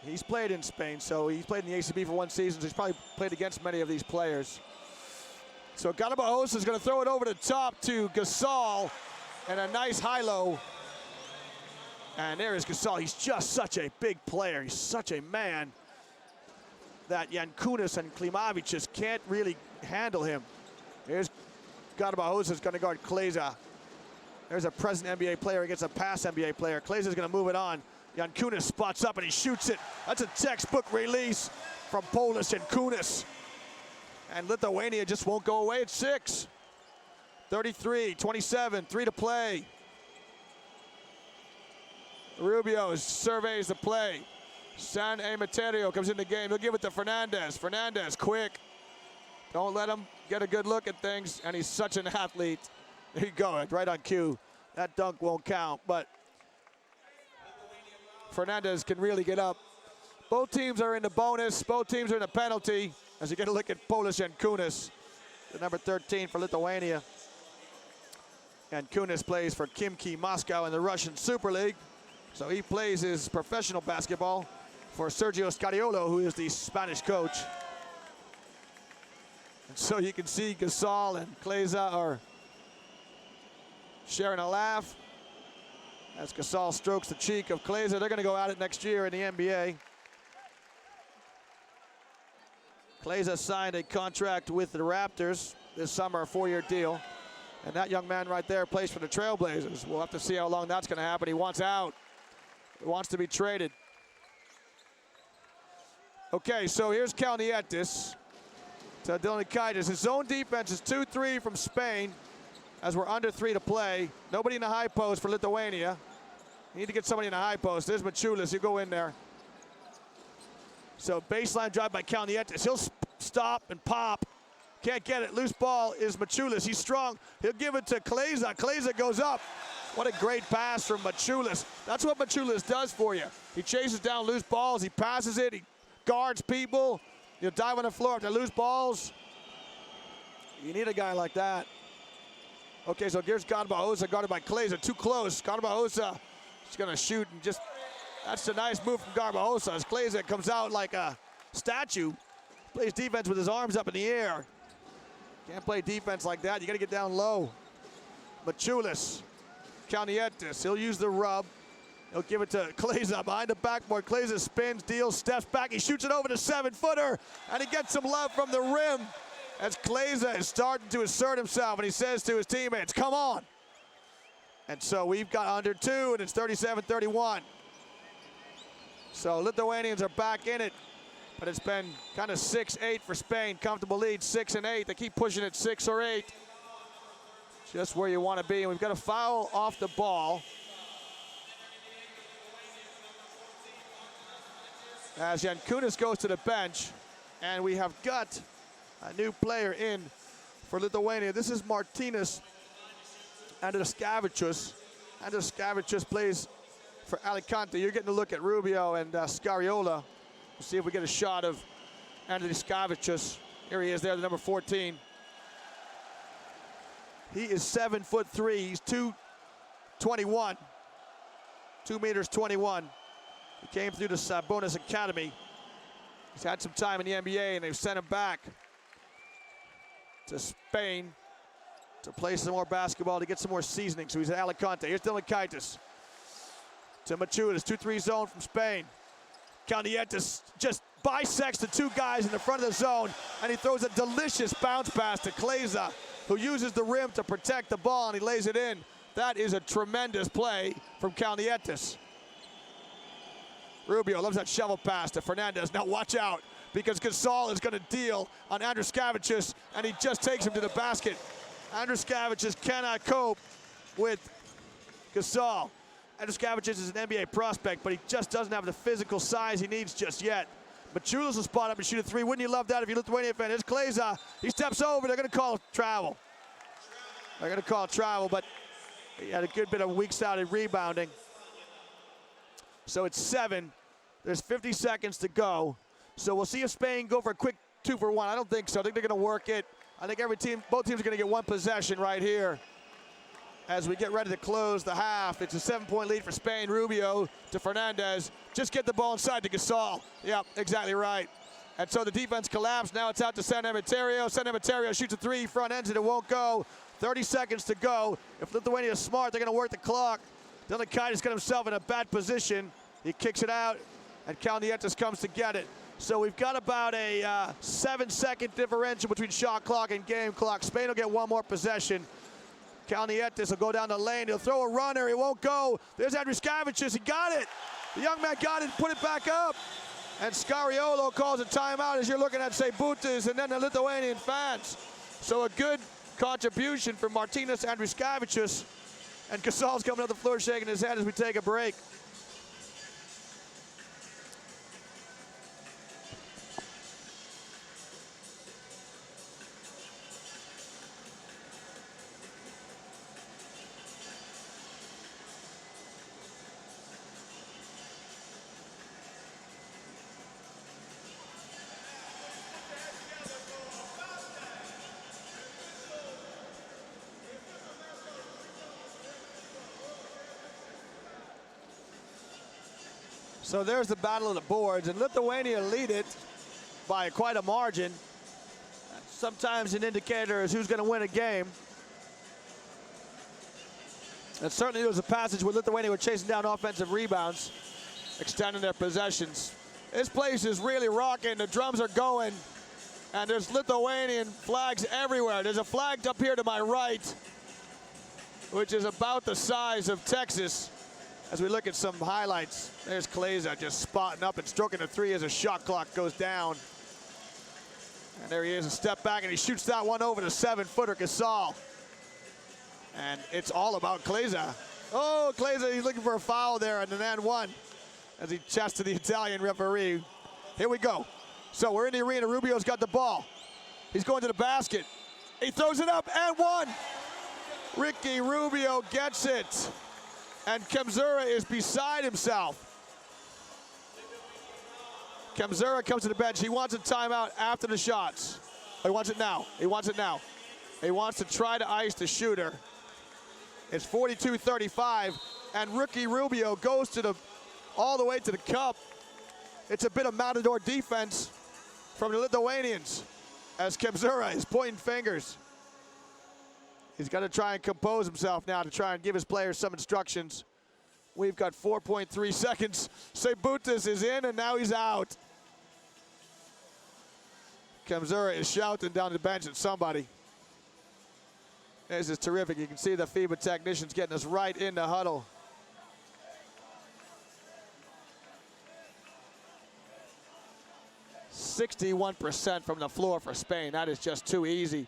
He's played in Spain, so he's played in the ACB for one season, so he's probably played against many of these players. So Garbajosa is going to throw it over the top to Gasol, and a nice high-low. And there is Gasol. He's just such a big player. He's such a man that Jankunas and Klimavic just can't really handle him. Here's Garbajosa is going to guard Klaiza. There's a present NBA player against a past NBA player. Klaiza is going to move it on. Jankunas spots up and he shoots it. That's a textbook release from Polish Jankunas. And Lithuania just won't go away at 6. 33-27, 3 to play. Rubio surveys the play. San Emeterio comes in the game. He'll give it to Fernandez. Fernandez, quick. Don't let him get a good look at things, and he's such an athlete. There you go, right on cue. That dunk won't count, but Fernandez can really get up. Both teams are in the bonus. Both teams are in the penalty. As you get a look at Polish and Kunis, the number 13 for Lithuania. And Kunis plays for Khimki Moscow in the Russian Super League. So he plays his professional basketball for Sergio Scariolo, who is the Spanish coach. And so you can see Gasol and Kleza are sharing a laugh as Gasol strokes the cheek of Kleza. They're going to go at it next year in the NBA. Kleza signed a contract with the Raptors this summer, a 4-year deal. And that young man right there plays for the Trailblazers. We'll have to see how long that's going to happen. He wants out. He wants to be traded. Okay, so here's Kalnietis to Dylan. His zone defense is 2-3 from Spain as we're under 3 to play. Nobody in the high post for Lithuania. You need to get somebody in the high post. There's Mačiulis. You go in there. So baseline drive by Kalnietis. He'll stop and pop. Can't get it. Loose ball is Mačiulis. He's strong. He'll give it to Kleza. Kleza goes up. What a great pass from Mačiulis. That's what Mačiulis does for you. He chases down loose balls. He passes it. He guards people. He'll dive on the floor after loose balls. You need a guy like that. Okay, so here's Garbajosa guarded by Kleza. Too close. Garbajosa is going to shoot and just... That's a nice move from Garbajosa as Kleza comes out like a statue. Plays defense with his arms up in the air. Can't play defense like that. You got to get down low. Mačiulis, Kalnietis, he'll use the rub. He'll give it to Kleza behind the backboard. Kleza spins, deals, steps back. He shoots it over the 7-footer, and he gets some love from the rim as Kleza is starting to assert himself, and he says to his teammates, come on. And so we've got under 2, and it's 37-31. So Lithuanians are back in it, but it's been kind of 6-8 for Spain. Comfortable lead, 6 and 8. They keep pushing it 6 or 8. Just where you want to be. And we've got a foul off the ball. As Jankunas goes to the bench, and we have got a new player in for Lithuania. This is Martynas Andriuškevičius. Andriuškevičius plays for Alicante. You're getting a look at Rubio and Scariola. We'll see if we get a shot of Andriuškevičius. Here he is there, the number 14. He is 7'3". He's 2'21". 2 meters 21. He came through the Sabonis Academy. He's had some time in the NBA, and they've sent him back to Spain to play some more basketball, to get some more seasoning. So he's at Alicante. Here's Dylan to Mačiulis, 2-3 zone from Spain. Kalnietis just bisects the 2 guys in the front of the zone, and he throws a delicious bounce pass to Kleza, who uses the rim to protect the ball, and he lays it in. That is a tremendous play from Kalnietis. Rubio loves that shovel pass to Fernandez. Now watch out, because Gasol is going to deal on Andriuškevičius, and he just takes him to the basket. Andriuškevičius cannot cope with Gasol. Andriuškevičius is an NBA prospect, but he just doesn't have the physical size he needs just yet. Mačiulis will spot up and shoot a 3. Wouldn't you love that if you're a Lithuanian fan? There's Kleza. He steps over. They're going to call travel. They're going to call travel, but he had a good bit of weak-sided rebounding. So it's 7. There's 50 seconds to go. So we'll see if Spain go for a quick 2-for-1. I don't think so. I think they're going to work it. I think both teams are going to get 1 possession right here as we get ready to close the half. It's a 7-point lead for Spain. Rubio to Fernandez. Just get the ball inside to Gasol. Yep, exactly right. And so the defense collapsed. Now it's out to San Emeterio. San Emeterio shoots a 3, front ends it, it won't go. 30 seconds to go. If Lithuania is smart, they're going to work the clock. Dylan got himself in a bad position. He kicks it out, and Kalnietis comes to get it. So we've got about a 7-second differential between shot clock and game clock. Spain will get 1 more possession. Kalnietis will go down the lane. He'll throw a runner. He won't go. There's Andriuškevičius. He got it. The young man got it and put it back up. And Scariolo calls a timeout as you're looking at Seibutis and then the Lithuanian fans. So a good contribution from Martynas Andriuškevičius. And Gasol's coming up the floor shaking his head as we take a break. So there's the battle of the boards, and Lithuania lead it by quite a margin. Sometimes an indicator is who's going to win a game. And certainly there was a passage where Lithuania were chasing down offensive rebounds, extending their possessions. This place is really rocking. The drums are going, and there's Lithuanian flags everywhere. There's a flag up here to my right, which is about the size of Texas. As we look at some highlights, there's Kleza just spotting up and stroking the three as a shot clock goes down. And there he is, a step back, and he shoots that one over the 7-footer Gasol. And it's all about Kleza. Oh, Kleza, he's looking for a foul there and an and one as he chats to the Italian referee. Here we go. So we're in the arena. Rubio's got the ball. He's going to the basket. He throws it up and one. Ricky Rubio gets it. And Kemzura is beside himself. Kemzura comes to the bench. He wants a timeout after the shots. Oh, he wants it now. He wants it now. He wants to try to ice the shooter. It's 42-35, and Ricky Rubio goes to all the way to the cup. It's a bit of matador defense from the Lithuanians as Kemzura is pointing fingers. He's got to try and compose himself now to try and give his players some instructions. We've got 4.3 seconds. Seibutis is in, and now he's out. Kemzura is shouting down the bench at somebody. This is terrific. You can see the FIBA technicians getting us right in the huddle. "61% from the floor for Spain. That is just too easy.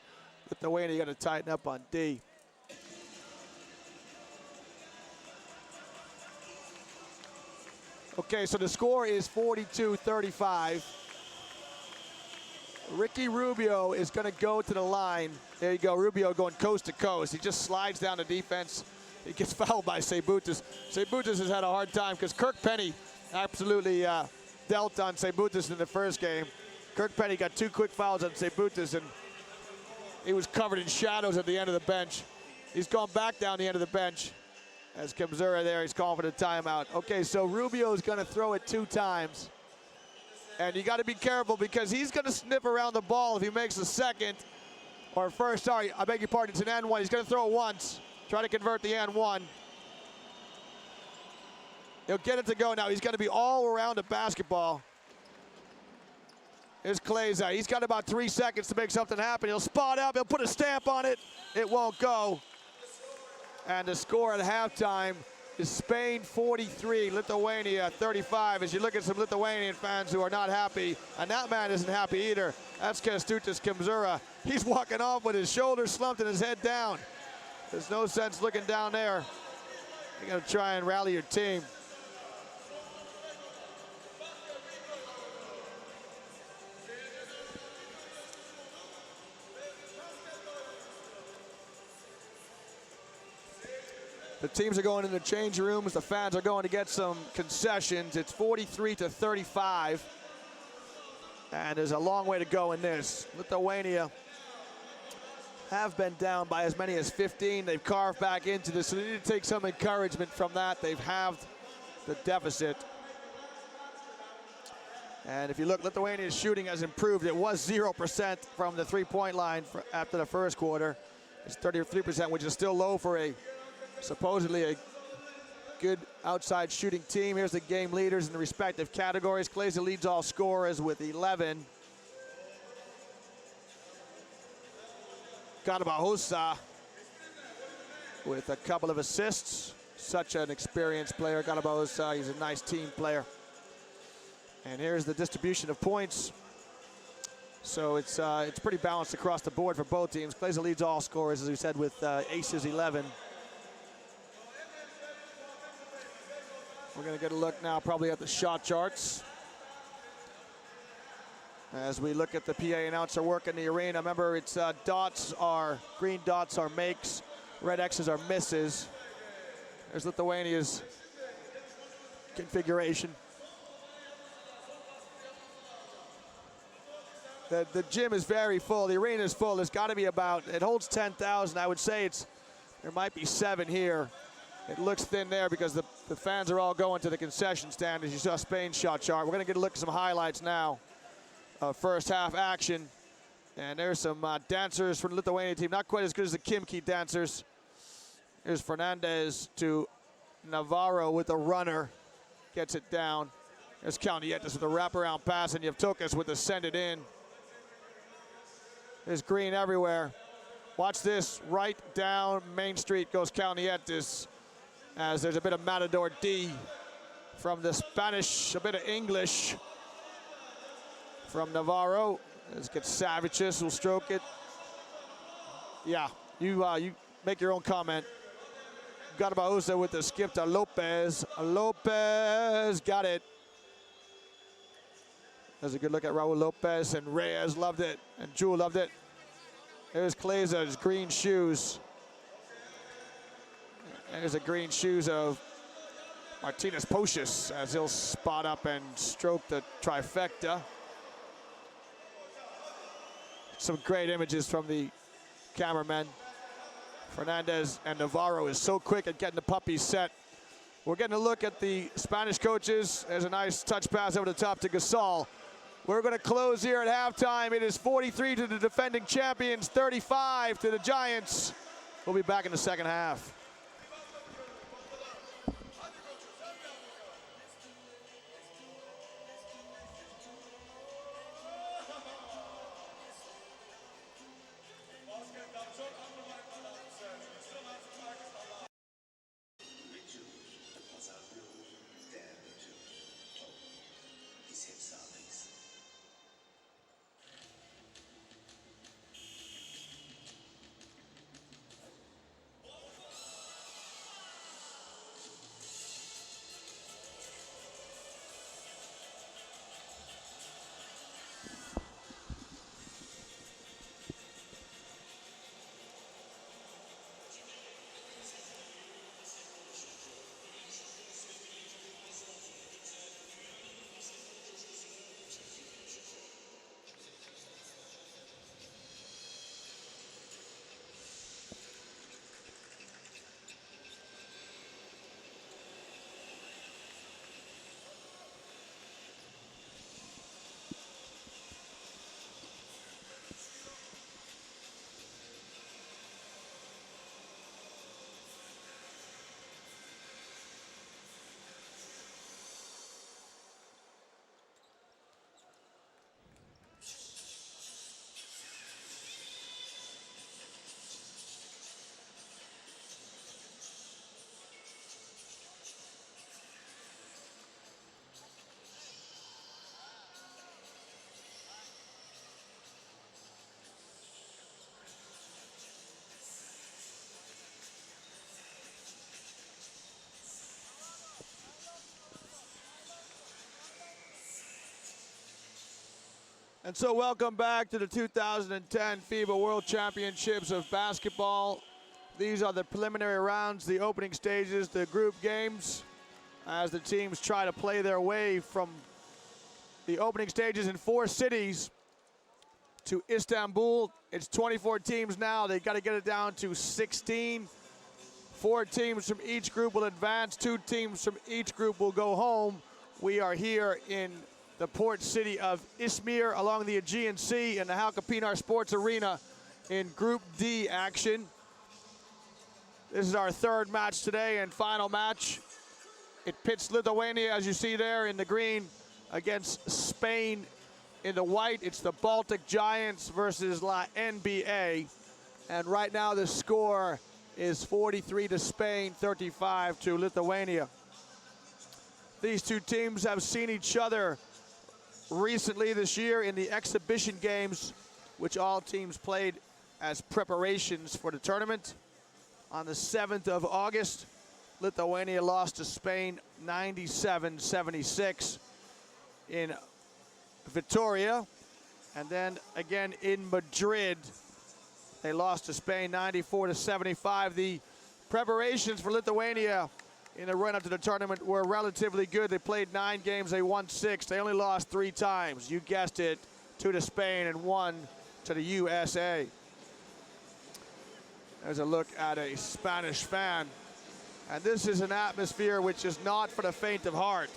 Lithuania got to tighten up on D. Okay, so the score is 42-35. Ricky Rubio is going to go to the line. There you go, Rubio going coast to coast. He just slides down the defense. He gets fouled by Seibutis. Seibutis has had a hard time because Kirk Penny absolutely dealt on Seibutis in the first game. Kirk Penny got 2 quick fouls on Seibutis, and he was covered in shadows at the end of the bench. He's gone back down the end of the bench. As Kemzura there, he's calling for the timeout. Okay, so Rubio's going to throw it 2 times. And you got to be careful because he's going to sniff around the ball if he makes a second or first. Sorry, I beg your pardon, it's an and one. He's going to throw it once, try to convert the and one. He'll get it to go now. He's going to be all around the basketball. Here's Kleza. He's got about 3 seconds to make something happen. He'll spot up. He'll put a stamp on it. It won't go. And the score at halftime is Spain 43, Lithuania 35. As you look at some Lithuanian fans who are not happy, and that man isn't happy either. That's Kęstutis Kemzura. He's walking off with his shoulders slumped and his head down. There's no sense looking down there. You got to try and rally your team. The teams are going in the change rooms. The fans are going to get some concessions. It's 43-35. And there's a long way to go in this. Lithuania have been down by as many as 15. They've carved back into this, so they need to take some encouragement from that. They've halved the deficit. And if you look, Lithuania's shooting has improved. It was 0% from the three-point line after the first quarter. It's 33%, which is still low for a supposedly a good outside shooting team. Here's the game leaders in the respective categories. Kleza leads all scorers with 11. Garbajosa with a couple of assists. Such an experienced player, Garbajosa. He's a nice team player. And here's the distribution of points. So it's pretty balanced across the board for both teams. Kleza leads all scorers, as we said, with aces 11. We're going to get a look now probably at the shot charts. As we look at the PA announcer work in the arena, remember it's green dots are makes, red X's are misses. There's Lithuania's configuration. The gym is very full, the arena is full. There's got to be about, it holds 10,000. I would say there might be 7 here. It looks thin there because the fans are all going to the concession stand, as you saw Spain's shot chart. We're going to get a look at some highlights now of first half action. And there's some dancers from the Lithuania team, not quite as good as the Kimki dancers. Here's Fernandez to Navarro with the runner, gets it down. There's Kalnietis with a wraparound pass, and Yevtokas with the send it in. There's green everywhere. Watch this, right down Main Street goes Kalnietis, as there's a bit of Matador D from the Spanish, a bit of English from Navarro. Let's get Savicius, will stroke it. Yeah, you make your own comment. Garbajosa with the skip to Lopez. Lopez got it. There's a good look at Raul Lopez, and Reyes loved it, and Jewel loved it. There's Klaiza's green shoes. There's the green shoes of Martinez Pocius, as he'll spot up and stroke the trifecta. Some great images from the cameramen. Fernandez and Navarro is so quick at getting the puppies set. We're getting a look at the Spanish coaches. There's a nice touch pass over the top to Gasol. We're going to close here at halftime. It is 43 to the defending champions, 35 to the Giants. We'll be back in the second half. And so welcome back to the 2010 FIBA World Championships of Basketball. These are the preliminary rounds, the opening stages, the group games, as the teams try to play their way from the opening stages in 4 cities to Istanbul. It's 24 teams now. They've got to get it down to 16. 4 teams from each group will advance. 2 teams from each group will go home. We are here in the port city of Izmir along the Aegean Sea in the Halkapinar Sports Arena in Group D action. This is our 3rd match today and final match. It pits Lithuania, as you see there, in the green against Spain in the white. It's the Baltic Giants versus La NBA. And right now the score is 43 to Spain, 35 to Lithuania. These 2 teams have seen each other recently this year in the exhibition games, which all teams played as preparations for the tournament. On the 7th of August, Lithuania lost to Spain 97-76 in Vitoria. And then again in Madrid, they lost to Spain 94-75. The preparations for Lithuania in the run-up to the tournament were relatively good. They played 9 games, they won 6. They only lost 3 times. You guessed it, 2 to Spain and 1 to the USA. There's a look at a Spanish fan And this is an atmosphere which is not for the faint of heart,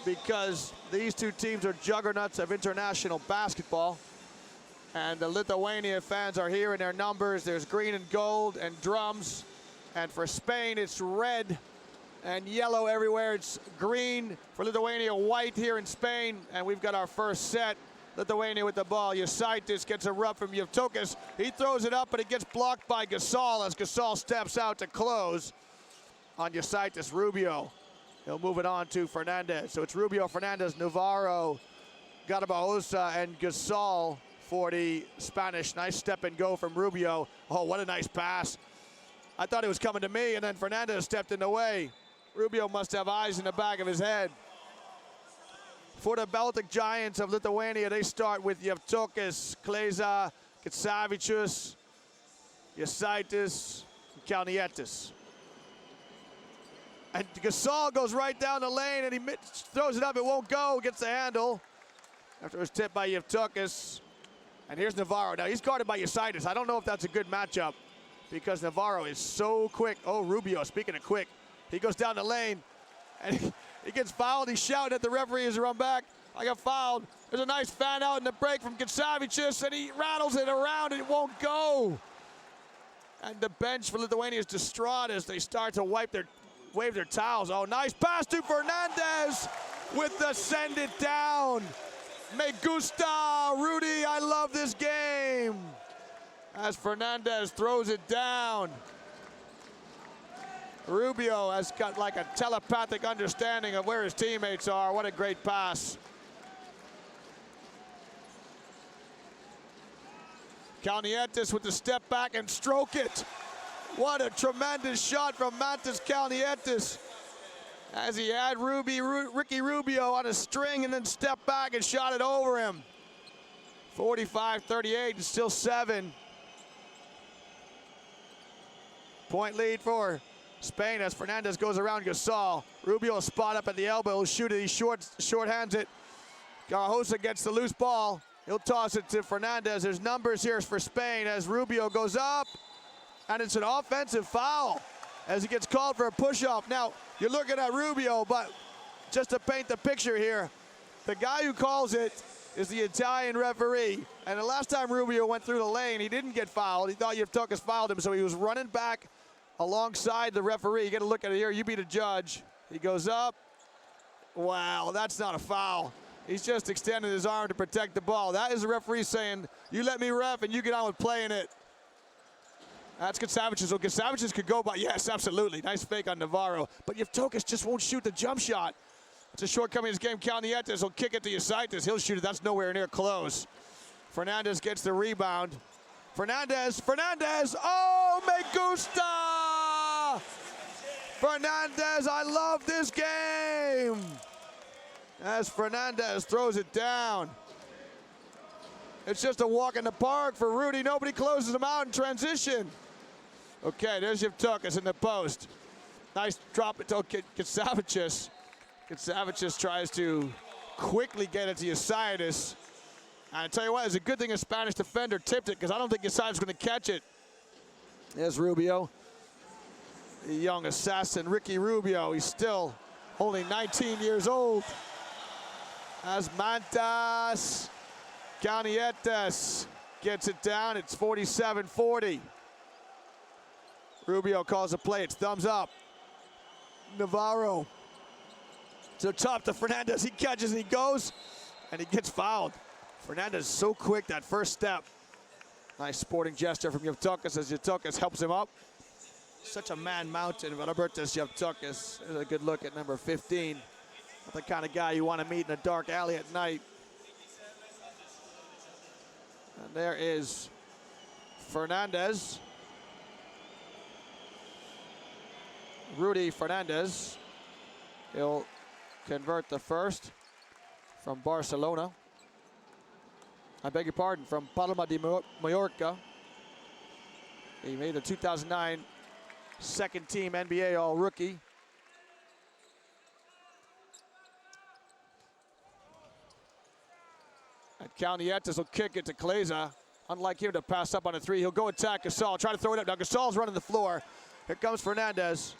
because these two teams are juggernauts of international basketball. And the Lithuania fans are here in their numbers. There's green and gold and drums. And for Spain, it's red and yellow everywhere. It's green for Lithuania, white here in Spain. And we've got our first set. Lithuania with the ball. Jasaitis gets a rub from Jevtokas. He throws it up, but it gets blocked by Gasol as Gasol steps out to close on Jasaitis. Rubio. He'll move it on to Fernandez. So it's Rubio, Fernandez, Navarro, Garbajosa, and Gasol for the Spanish. Nice step and go from Rubio. Oh, what a nice pass. I thought it was coming to me, and then Fernandez stepped in the way. Rubio must have eyes in the back of his head. For the Baltic Giants of Lithuania, they start with Jevtokas, Kleza, Getsavicius, Jasaitis, Kalnietis. And Gasol goes right down the lane, and he throws it up. It won't go. Gets the handle after it was tipped by Jevtokas. And here's Navarro. Now, he's guarded by Jasaitis. I don't know if that's a good matchup because Navarro is so quick. Oh, Rubio, speaking of quick, he goes down the lane, and he gets fouled. He's shouting at the referee as he runs back. I got fouled. There's a nice fan out in the break from Getsavicius, and he rattles it around, and it won't go. And the bench for Lithuania is distraught as they start to wave their towels. Oh, nice pass to Fernandez with the send it down. Me gusta, Rudy, I love this game. As Fernandez throws it down. Rubio has got like a telepathic understanding of where his teammates are. What a great pass. Kalnietis with the step back and stroke it. What a tremendous shot from Mantas Kalnietis, as he had Ricky Rubio on a string and then stepped back and shot it over him. 45-38 and still 7. Point lead for Spain as Fernandez goes around Gasol. Rubio spot up at the elbow. He'll shoot it. He short hands it. Garbajosa gets the loose ball. He'll toss it to Fernandez. There's numbers here for Spain as Rubio goes up. And it's an offensive foul as he gets called for a push-off. Now, you're looking at Rubio, but just to paint the picture here, the guy who calls it is the Italian referee. And the last time Rubio went through the lane, he didn't get fouled. He thought Jevtokas fouled him, so he was running back alongside the referee. You got to look at it here. You be the judge. He goes up. Wow, that's not a foul. He's just extending his arm to protect the ball. That is the referee saying, you let me ref and you get on with playing it. That's Getsavicius. So Getsavicius could go by. Yes, absolutely. Nice fake on Navarro. But Jevtokas just won't shoot the jump shot. It's a shortcoming in his game. Kalnietis will kick it to Jasaitis. He'll shoot it. That's nowhere near close. Fernandez gets the rebound. Fernandez. Oh, me gusta! Fernandez, I love this game. As Fernandez throws it down. It's just a walk in the park for Rudy. Nobody closes him out in transition. Okay, there's Jevtokas in the post. Nice drop it to Getsavicius. Getsavicius tries to quickly get it to Jasaitis. And I tell you what, it's a good thing a Spanish defender tipped it, because I don't think Jasaitis is going to catch it. There's Rubio. The young assassin, Ricky Rubio. He's still only 19 years old. As Mantas Kalnietis gets it down. It's 47-40. Rubio calls a play. It's thumbs up. Navarro to top to Fernandez. He catches and he goes, and he gets fouled. Fernandez is so quick, that first step. Nice sporting gesture from Jevtokas as Jevtokas helps him up. Such a man mountain, but Robertas Jevtokas is a good look at number 15. Not the kind of guy you want to meet in a dark alley at night. And there is Fernandez. Rudy Fernandez. He'll convert the first from Barcelona. I beg your pardon, from Palma de Mallorca. He made the 2009 second team NBA All-Rookie. And Kalnietis will kick it to Kleza. Unlike him to pass up on a three, he'll go attack Gasol, try to throw it up. Now Gasol's running the floor. Here comes Fernandez.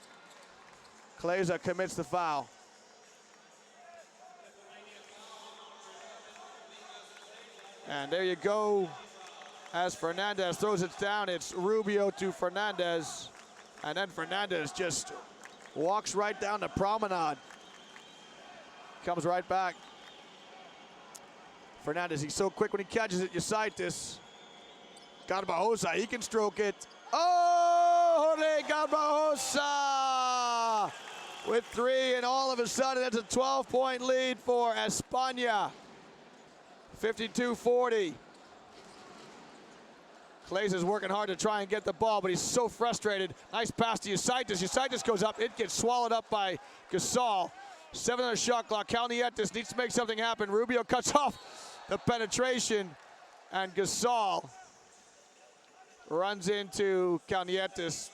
Kleza commits the foul. And there you go. As Fernandez throws it down, it's Rubio to Fernandez. And then Fernandez just walks right down the promenade. Comes right back. Fernandez, he's so quick when he catches it. Yasitis. Garbajosa, he can stroke it. Oh, Jorge Garbajosa with 3, and all of a sudden that's a 12-point lead for España. 52-40. Kleza's working hard to try and get the ball, but he's so frustrated. Nice pass to Yasitis. Yasitis goes up. It gets swallowed up by Gasol. 7 on the shot clock. Kalnietis needs to make something happen. Rubio cuts off the penetration, and Gasol runs into Kalnietis.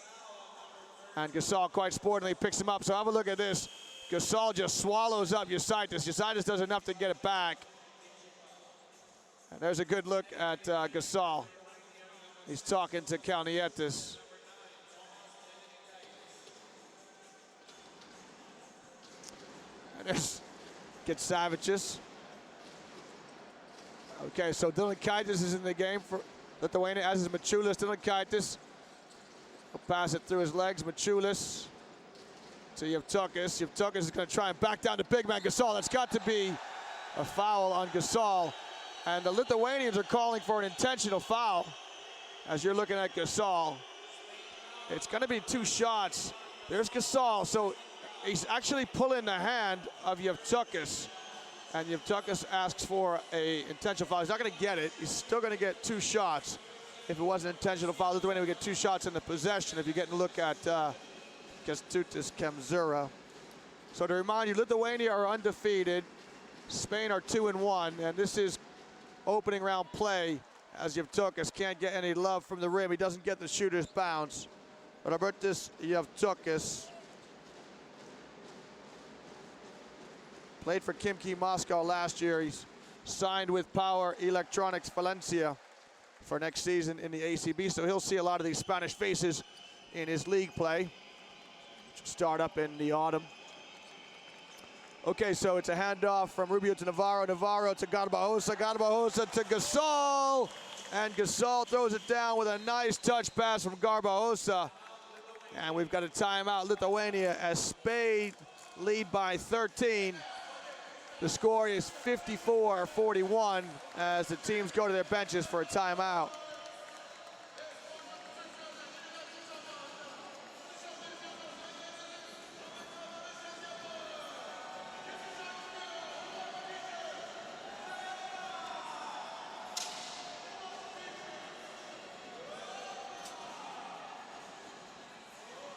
And Gasol quite sportingly picks him up. So have a look at this. Gasol just swallows up Yasitis. Yasitis does enough to get it back. And there's a good look at Gasol. He's talking to Kalnietis. And there's Getsavicius. Okay, so Dylan Kaitis is in the game for Lithuania, as is Mačiulis. Dylan Kaitis will pass it through his legs. Mačiulis to Yevtukis. Yevtukis is going to try and back down to big man Gasol. That's got to be a foul on Gasol. And the Lithuanians are calling for an intentional foul. As you're looking at Gasol, it's going to be 2 shots. There's Gasol, so he's actually pulling the hand of Yevtukis, and Yevtukis asks for an intentional foul. He's not going to get it. He's still going to get 2 shots. If it was an intentional foul, Lithuania would get 2 shots in the possession. If you're getting a look at Kęstutis Kemzūra. So to remind you, Lithuania are undefeated. Spain are 2-1, and this is opening round play. As Yevtukis can't get any love from the rim. He doesn't get the shooter's bounce. Robertas Yevtukis played for Khimki Moscow last year. He's signed with Power Electronics Valencia for next season in the ACB, so he'll see a lot of these Spanish faces in his league play, which will start up in the autumn. Okay, so it's a handoff from Rubio to Navarro. Navarro to Garbajosa. Garbajosa to Gasol. And Gasol throws it down with a nice touch pass from Garbajosa. And we've got a timeout. Lithuania, as Spain lead by 13. The score is 54-41 as the teams go to their benches for a timeout.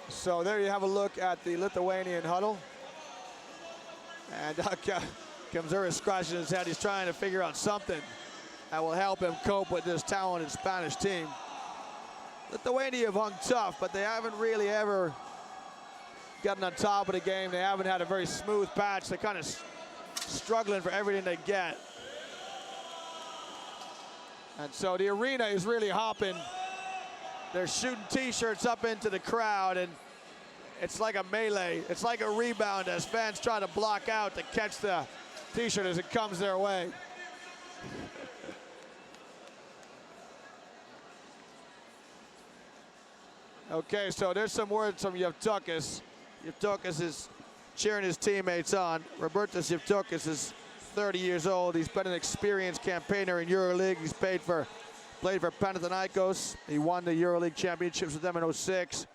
So there you have a look at the Lithuanian huddle. And Kemzūra is scratching his head. He's trying to figure out something that will help him cope with this talented Spanish team. Lithuania have hung tough, but they haven't really ever gotten on top of the game. They haven't had a very smooth patch. They're kind of struggling for everything they get. And so the arena is really hopping. They're shooting T-shirts up into the crowd, and it's like a melee. It's like a rebound as fans try to block out to catch the T-shirt as it comes their way. Okay, so there's some words from Yevtukis. Yevtukis is cheering his teammates on. Robertas Yevtukis is 30 years old. He's been an experienced campaigner in EuroLeague. He's played for Panathinaikos. He won the EuroLeague championships with them in '06.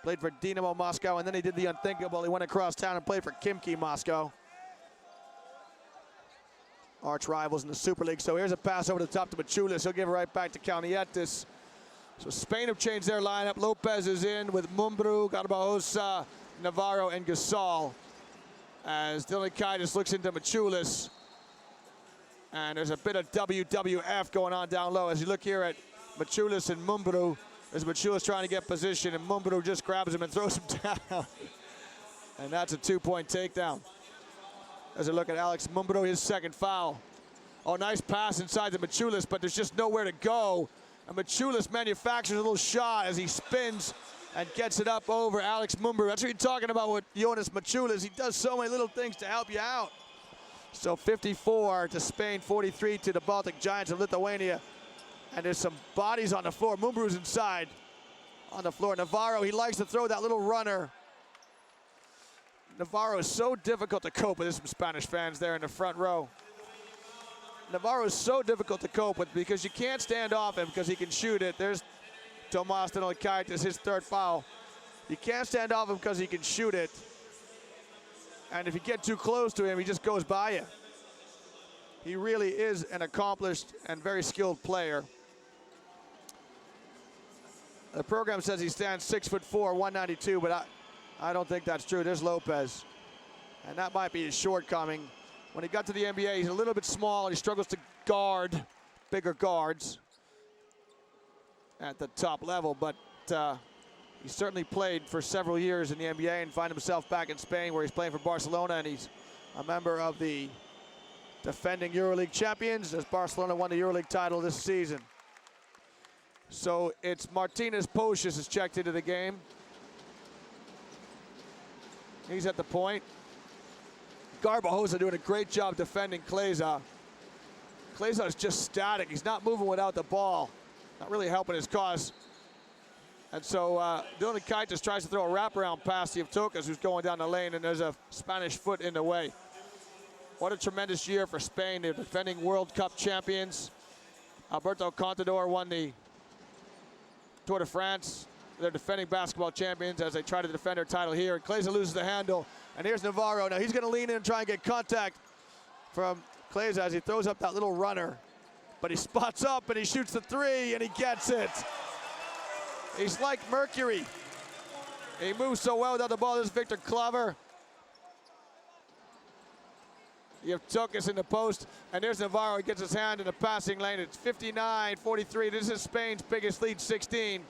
Played for Dynamo Moscow, and then he did the unthinkable. He went across town and played for Khimki Moscow. Arch rivals in the Super League. So here's a pass over the top to Mačiulis. He'll give it right back to Kalnietis. So Spain have changed their lineup. Lopez is in with Mumbrú, Garbajosa, Navarro, and Gasol. As Dylan Kaitis looks into Mačiulis. And there's a bit of WWF going on down low. As you look here at Mačiulis and Mumbrú, there's Mačiulis trying to get position, and Mumbrú just grabs him and throws him down. And that's a 2-point takedown. As a look at Alex Mumbrú, his second foul. Oh, nice pass inside to Mačiulis, but there's just nowhere to go. And Mačiulis manufactures a little shot as he spins and gets it up over Alex Mumbrou. That's what you're talking about with Jonas Maciulis. He does so many little things to help you out. So 54 to Spain, 43 to the Baltic Giants of Lithuania. And there's some bodies on the floor. Mumbrou's inside on the floor. Navarro, he likes to throw that little runner. Navarro is so difficult to cope with. There's some Spanish fans there in the front row. Navarro is so difficult to cope with because you can't stand off him because he can shoot it. There's Tomas Denolakaitis, his third foul. You can't stand off him because he can shoot it. And if you get too close to him, he just goes by you. He really is an accomplished and very skilled player. The program says he stands 6'4", 192, but I don't think that's true. There's Lopez. And that might be his shortcoming. When he got to the NBA, he's a little bit small and he struggles to guard bigger guards at the top level, but he certainly played for several years in the NBA and find himself back in Spain where he's playing for Barcelona, and he's a member of the defending EuroLeague champions as Barcelona won the EuroLeague title this season. So it's Martinez Pocius is checked into the game. He's at the point. Garbajosa doing a great job defending Kleza. Kleza is just static. He's not moving without the ball. Not really helping his cause. And so Denolakaitis tries to throw a wraparound pass to Yevtokas, who's going down the lane, and there's a Spanish foot in the way. What a tremendous year for Spain. They're defending World Cup champions. Alberto Contador won the Tour de France. They're defending basketball champions as they try to defend their title here. And Kleza loses the handle. And here's Navarro. Now he's going to lean in and try and get contact from Kleza as he throws up that little runner. But he spots up and he shoots the three and he gets it. He's like Mercury. He moves so well without the ball. This is Victor Claver. Yevtokas in the post, and there's Navarro. He gets his hand in the passing lane. It's 59-43. This is Spain's biggest lead, 16.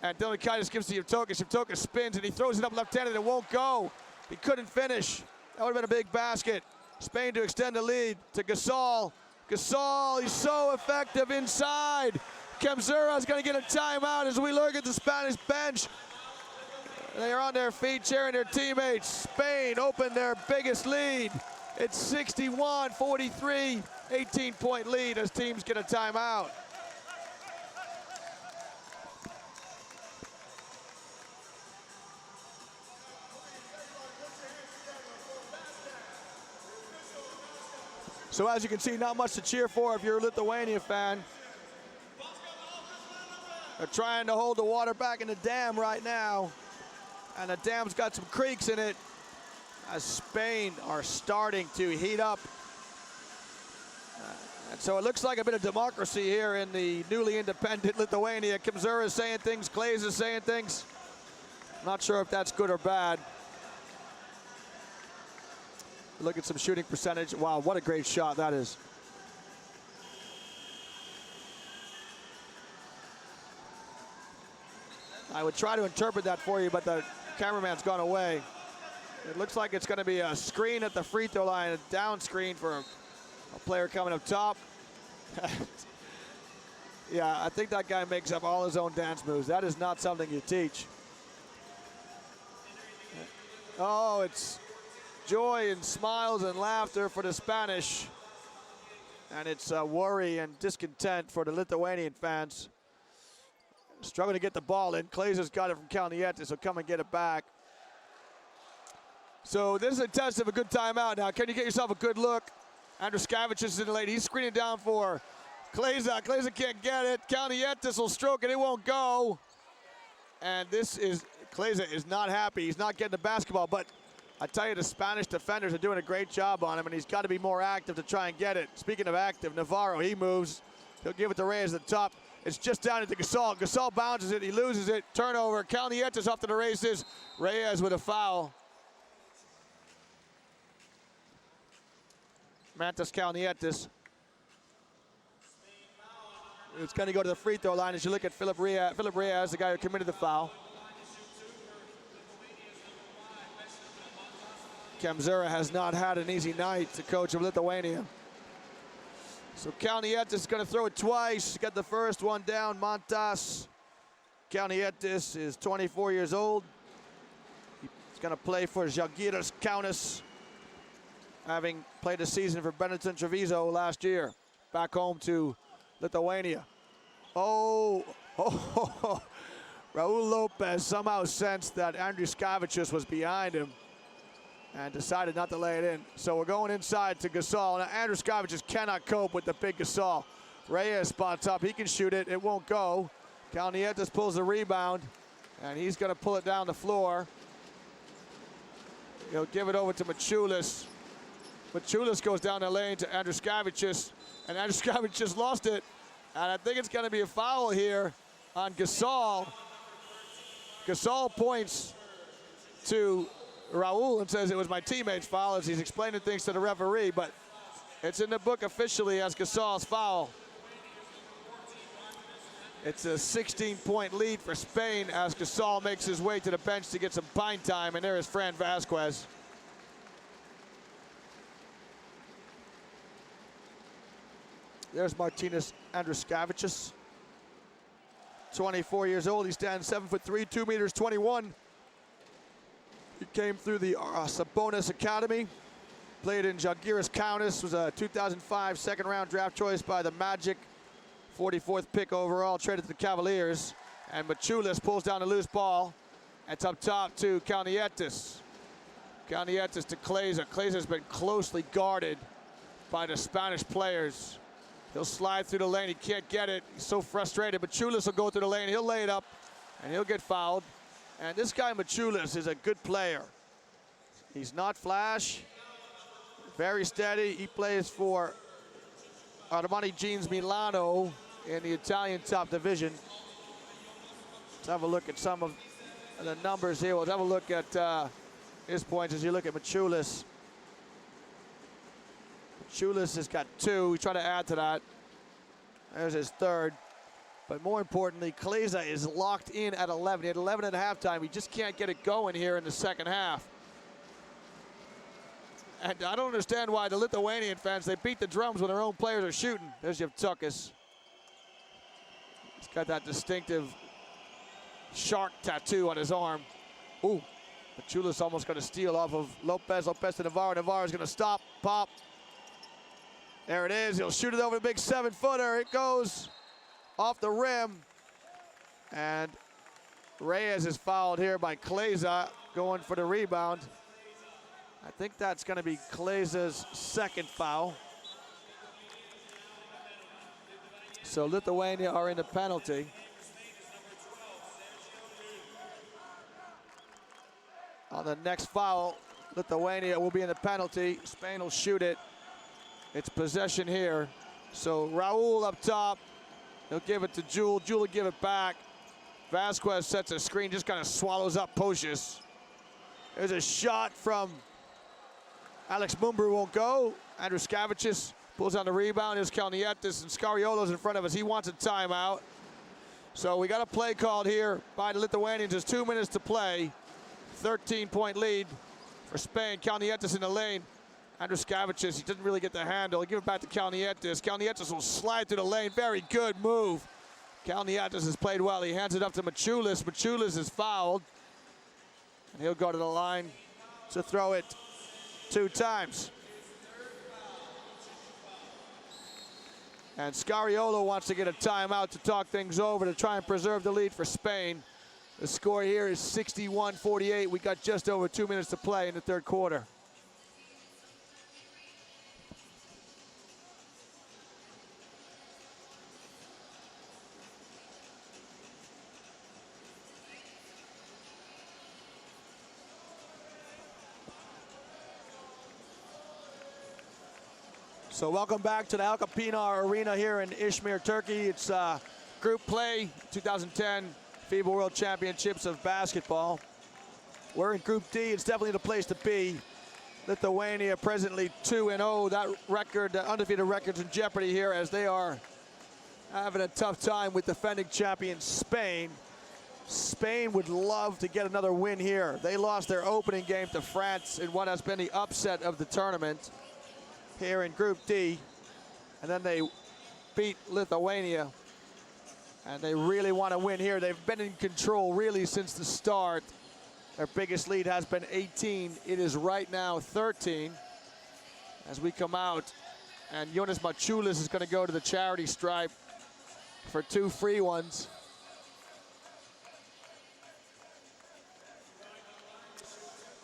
And Denolakaitis gives to Yevtokas. Yevtokas spins, and he throws it up left-handed, and it won't go. He couldn't finish. That would have been a big basket. Spain to extend the lead to Gasol. Gasol, he's so effective inside. Kemzura is going to get a timeout as we look at the Spanish bench. They are on their feet cheering their teammates. Spain opened their biggest lead. It's 61-43, 18-point lead as teams get a timeout. So as you can see, not much to cheer for if you're a Lithuania fan. They're trying to hold the water back in the dam right now. And the dam's got some creeks in it as Spain are starting to heat up. And so it looks like a bit of democracy here in the newly independent Lithuania. Kemzura is saying things, Kleza is saying things. Not sure if that's good or bad. Look at some shooting percentage. Wow, what a great shot that is. I would try to interpret that for you, but the cameraman's gone away. It looks like it's going to be a screen at the free throw line, a down screen for a player coming up top. Yeah, I think that guy makes up all his own dance moves. That is not something you teach. Oh, it's joy and smiles and laughter for the Spanish. And it's worry and discontent for the Lithuanian fans. Struggling to get the ball in. Kleza's got it from Kalnietis, so come and get it back. So this is a test of a good timeout now. Can you get yourself a good look? Andruskavich is in the lane. He's screening down for Kleza. Kleza can't get it. Kalnietis will stroke it. It won't go. And this is, Kleza is not happy. He's not getting the basketball. But I tell you, the Spanish defenders are doing a great job on him, and he's got to be more active to try and get it. Speaking of active, Navarro, he moves. He'll give it to Reyes at the top. It's just down into Gasol. Gasol bounces it. He loses it. Turnover. Kalnietis off to the races. Reyes with a foul. Mantas Kalnietis. It's going to go to the free throw line as you look at Philip Reyes. Philip Reyes, the guy who committed the foul. Kemzura has not had an easy night, the coach of Lithuania. So Kalnietis is going to throw it twice. Got the first one down. Mantas Kalnietis is 24 years old. He's going to play for Žalgiris Kaunas, having played a season for Benetton Treviso last year, back home to Lithuania. Oh, Raul Lopez somehow sensed that Andriuškevičius was behind him and decided not to lay it in. So we're going inside to Gasol. Now Andriuškevičius cannot cope with the big Gasol. Reyes spots up, he can shoot it, it won't go. Kalnietis pulls the rebound, and he's gonna pull it down the floor. He'll give it over to Maciulis. Maciulis goes down the lane to Andriuškevičius, and Andriuškevičius lost it. And I think it's gonna be a foul here on Gasol. Gasol points to Raul and says it was my teammate's foul as he's explaining things to the referee, but it's in the book officially as Gasol's foul. It's a 16-point lead for Spain as Gasol makes his way to the bench to get some pine time, and there is Fran Vasquez. There's Martinez Andriuškevičius, 24 years old. He stands 7'3", 2 meters 21. He came through the Sabonis Academy, played in Žalgiris Kaunas, was a 2005 second-round draft choice by the Magic, 44th pick overall, traded to the Cavaliers. And Maciulis pulls down the loose ball. It's up top to Kalnietis. Kalnietis to Kleza. Kleza's been closely guarded by the Spanish players. He'll slide through the lane, he can't get it. He's so frustrated. Maciulis will go through the lane, he'll lay it up, and he'll get fouled. And this guy Maciulis is a good player. He's not flash, very steady. He plays for Armani Jeans Milano in the Italian top division. Let's have a look at some of the numbers here. We'll have a look at his points as you look at Maciulis. Maciulis has got 2. We try to add to that. There's his 3rd. But more importantly, Kleza is locked in at 11. He had 11 at halftime. He just can't get it going here in the second half. And I don't understand why the Lithuanian fans, they beat the drums when their own players are shooting. There's Yevtukis. He's got that distinctive shark tattoo on his arm. Ooh, Maciulis almost got a steal off of Lopez. Lopez to Navarro. Navarro's gonna stop, pop. There it is, he'll shoot it over the big 7-footer. It goes off the rim. And Reyes is fouled here by Kleza, going for the rebound. I think that's gonna be Kleza's 2nd foul. So Lithuania are in the penalty. On the next foul, Lithuania will be in the penalty. Spain will shoot it. It's possession here. So Raul up top. He'll give it to Jewel. Jewel will give it back. Vasquez sets a screen, just kind of swallows up Pocius. There's a shot from Alex Mumbrú, won't go. Andriuškevičius pulls on the rebound. Here's Kalnietis, and Scariolo's in front of us. He wants a timeout. So we got a play called here by the Lithuanians. There's 2 minutes to play. 13-point lead for Spain. Kalnietis in the lane. Andriuškevičius, he doesn't really get the handle. He'll give it back to Kalnietis. Kalnietis will slide through the lane. Very good move. Kalnietis has played well. He hands it up to Maciulis. Maciulis is fouled. And he'll go to the line to throw it 2 times. And Scariolo wants to get a timeout to talk things over to try and preserve the lead for Spain. The score here is 61-48. We got just over 2 minutes to play in the 3rd quarter. So welcome back to the Al Kapina Arena here in Izmir, Turkey. It's group play, 2010 FIBA World Championships of basketball. We're in Group D. It's definitely the place to be. Lithuania presently 2-0. That record, undefeated record's in jeopardy here as they are having a tough time with defending champion Spain. Spain would love to get another win here. They lost their opening game to France in what has been the upset of the tournament here in Group D, and then they beat Lithuania And they really want to win here. They've been in control really since the start. Their biggest lead has been 18. It is right now 13. As we come out, and Jonas Maciulis is going to go to the charity stripe for 2 free ones.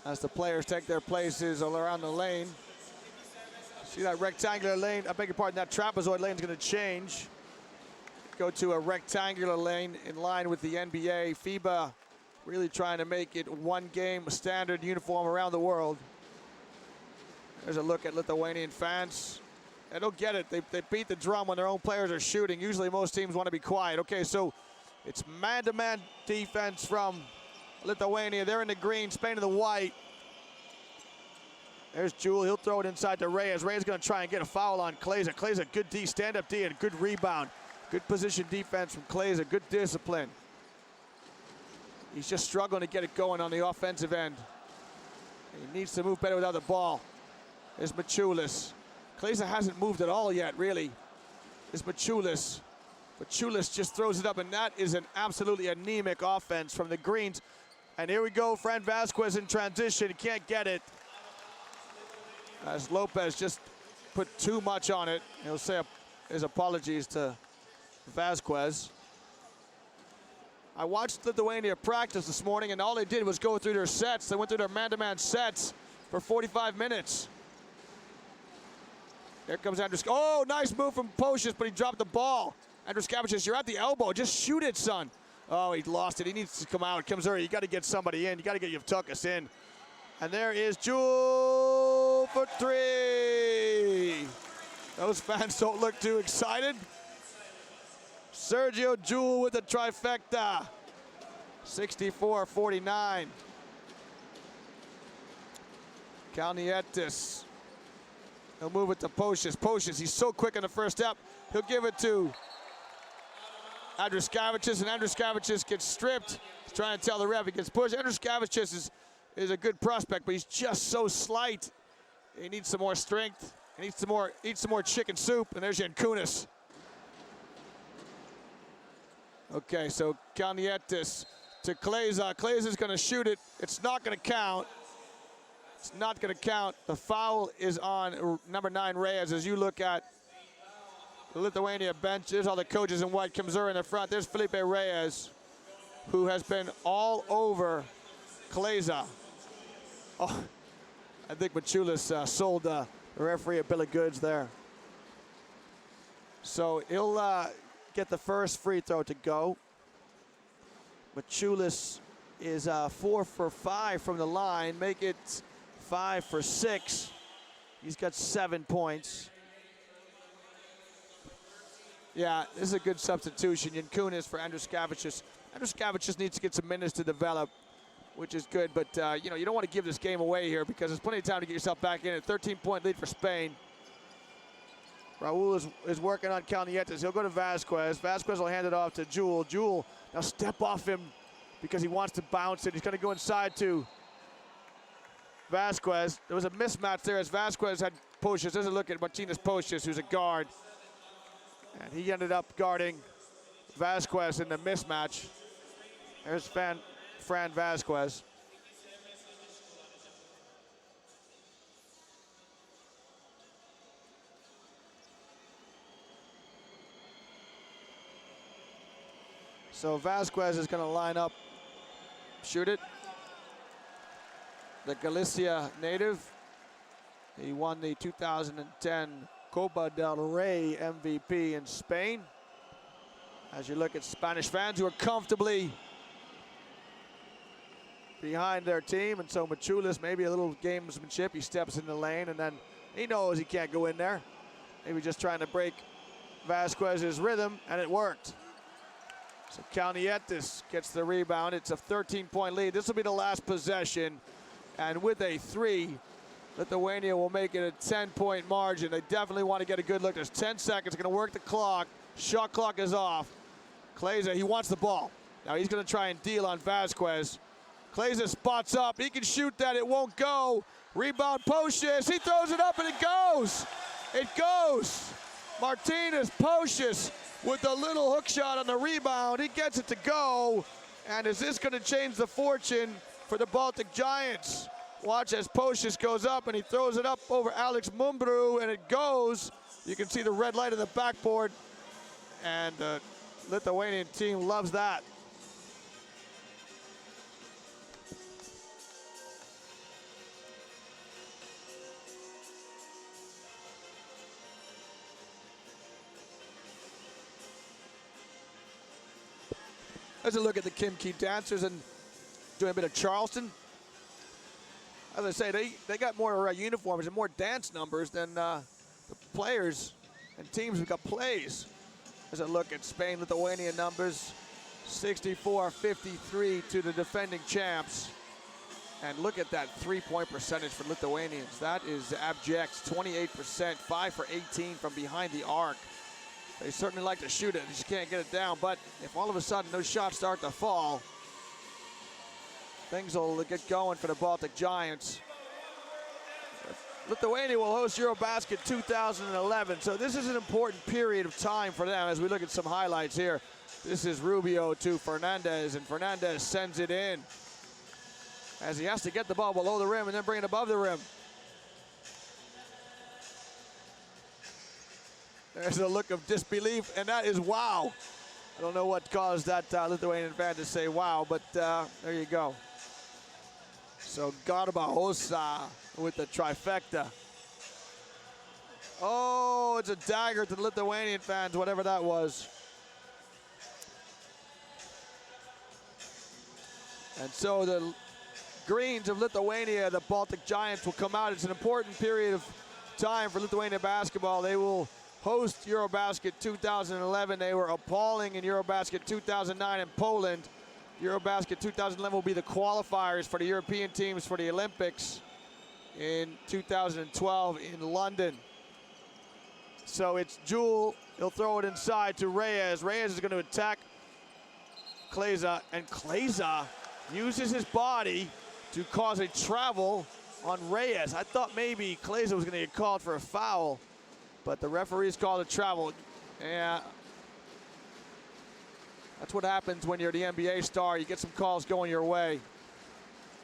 As the players take their places all around the lane. See that rectangular lane, I beg your pardon, that trapezoid lane is going to change. Go to a rectangular lane in line with the NBA. FIBA really trying to make it one game, standard uniform around the world. There's a look at Lithuanian fans. They don't get it. They beat the drum when their own players are shooting. Usually most teams want to be quiet. Okay, so it's man-to-man defense from Lithuania. They're in the green, Spain in the white. There's Jewel. He'll throw it inside to Reyes. Reyes going to try and get a foul on Kleza. Kleza, good D, stand-up D, and good rebound. Good position defense from Kleza. Good discipline. He's just struggling to get it going on the offensive end. He needs to move better without the ball. There's Maciulis. Kleza hasn't moved at all yet, really. There's Maciulis. Maciulis just throws it up, and that is an absolutely anemic offense from the greens. And here we go, Fran Vasquez in transition. He can't get it. As Lopez just put too much on it. He'll say his apologies to Vasquez. I watched Lithuania practice this morning, and all they did was go through their sets. They went through their man-to-man sets for 45 minutes. Here comes Andrius. Oh, nice move from Pocius, but he dropped the ball. Andrius Kavicius, you're at the elbow. Just shoot it, son. Oh, he lost it. He needs to come out. Comes early. You got to get somebody in. You got to get Yevtukas in. And there is Jewel for 3. Those fans don't look too excited. Sergio Jewel with the trifecta. 64-49. Kalnietis. He'll move it to Pocius. Pocius, he's so quick on the first step. He'll give it to Andrius Kavicius, and Andrius Kavicius gets stripped. He's trying to tell the ref he gets pushed. Andrius Kavicius is a good prospect, but he's just so slight. He needs some more strength. He needs eat some more chicken soup, and there's Yankunis. Okay, so Kalnietis to Kleza. Kleza's going to shoot it. It's not going to count. It's not going to count. The foul is on number 9, Reyes. As you look at the Lithuania bench, there's all the coaches in white. Kemzura in the front. There's Felipe Reyes, who has been all over Kleza. Oh, I think Maciulis sold the referee a bill of goods there. So he'll get the first free throw to go. Maciulis is 4 for 5 from the line. Make it 5 for 6. He's got 7 points. Yeah, this is a good substitution. Yankunis for Andrius Kavicius. Andrius Kavicius needs to get some minutes to develop, which is good. But, you know, you don't want to give this game away here because there's plenty of time to get yourself back in it. 13-point lead for Spain. Raul is working on Kalnietis. He'll go to Vasquez. Vasquez will hand it off to Jewel. Jewel now step off him because he wants to bounce it. He's going to go inside to Vasquez. There was a mismatch there as Vasquez had Pocius. There's a look at Martinez Pocius, who's a guard. And he ended up guarding Vasquez in the mismatch. There's Fran Vasquez. So Vasquez is going to line up, shoot it. The Galicia native. He won the 2010 Copa del Rey MVP in Spain. As you look at Spanish fans who are comfortably behind their team, and so Maciulis, maybe a little gamesmanship. He steps in the lane, and then he knows he can't go in there. Maybe just trying to break Vasquez's rhythm, and it worked. So Kalnietis gets the rebound. It's a 13-point lead. This will be the last possession. And with a 3, Lithuania will make it a 10-point margin. They definitely want to get a good look. There's 10 seconds. Going to work the clock. Shot clock is off. Kleza, he wants the ball. Now he's going to try and deal on Vasquez. Kleza spots up. He can shoot that. It won't go. Rebound Pocius. He throws it up and it goes. It goes. Martinez Pocius with a little hook shot on the rebound. He gets it to go. And is this going to change the fortune for the Baltic Giants? Watch as Pocius goes up and he throws it up over Alex Mumbru, and it goes. You can see the red light in the backboard, and the Lithuanian team loves that. Let's look at the Kim Key dancers and doing a bit of Charleston. As I say, they got more uniforms and more dance numbers than the players and teams who got plays. As I look at Spain, Lithuania numbers, 64-53 to the defending champs. And look at that three-point percentage for Lithuanians. That is abject, 28%, 5 for 18 from behind the arc. They certainly like to shoot it, they just can't get it down. But if all of a sudden those shots start to fall, things will get going for the Baltic Giants. Lithuania will host Eurobasket 2011, so this is an important period of time for them as we look at some highlights here. This is Rubio to Fernandez, and Fernandez sends it in as he has to get the ball below the rim and then bring it above the rim. There's a look of disbelief, and that is wow. I don't know what caused that Lithuanian fan to say wow, but there you go. So Garbajosa with the trifecta. Oh, it's a dagger to the Lithuanian fans, whatever that was. And so the Greens of Lithuania, the Baltic Giants, will come out. It's an important period of time for Lithuania basketball. They will host Eurobasket 2011. They were appalling in Eurobasket 2009 in Poland. Eurobasket 2011 will be the qualifiers for the European teams for the Olympics in 2012 in London. So it's Jewel. He'll throw it inside to Reyes. Reyes is going to attack Kleza, and Kleza uses his body to cause a travel on Reyes. I thought maybe Kleza was going to get called for a foul, but the referees called a travel. Yeah. That's what happens when you're the NBA star. You get some calls going your way.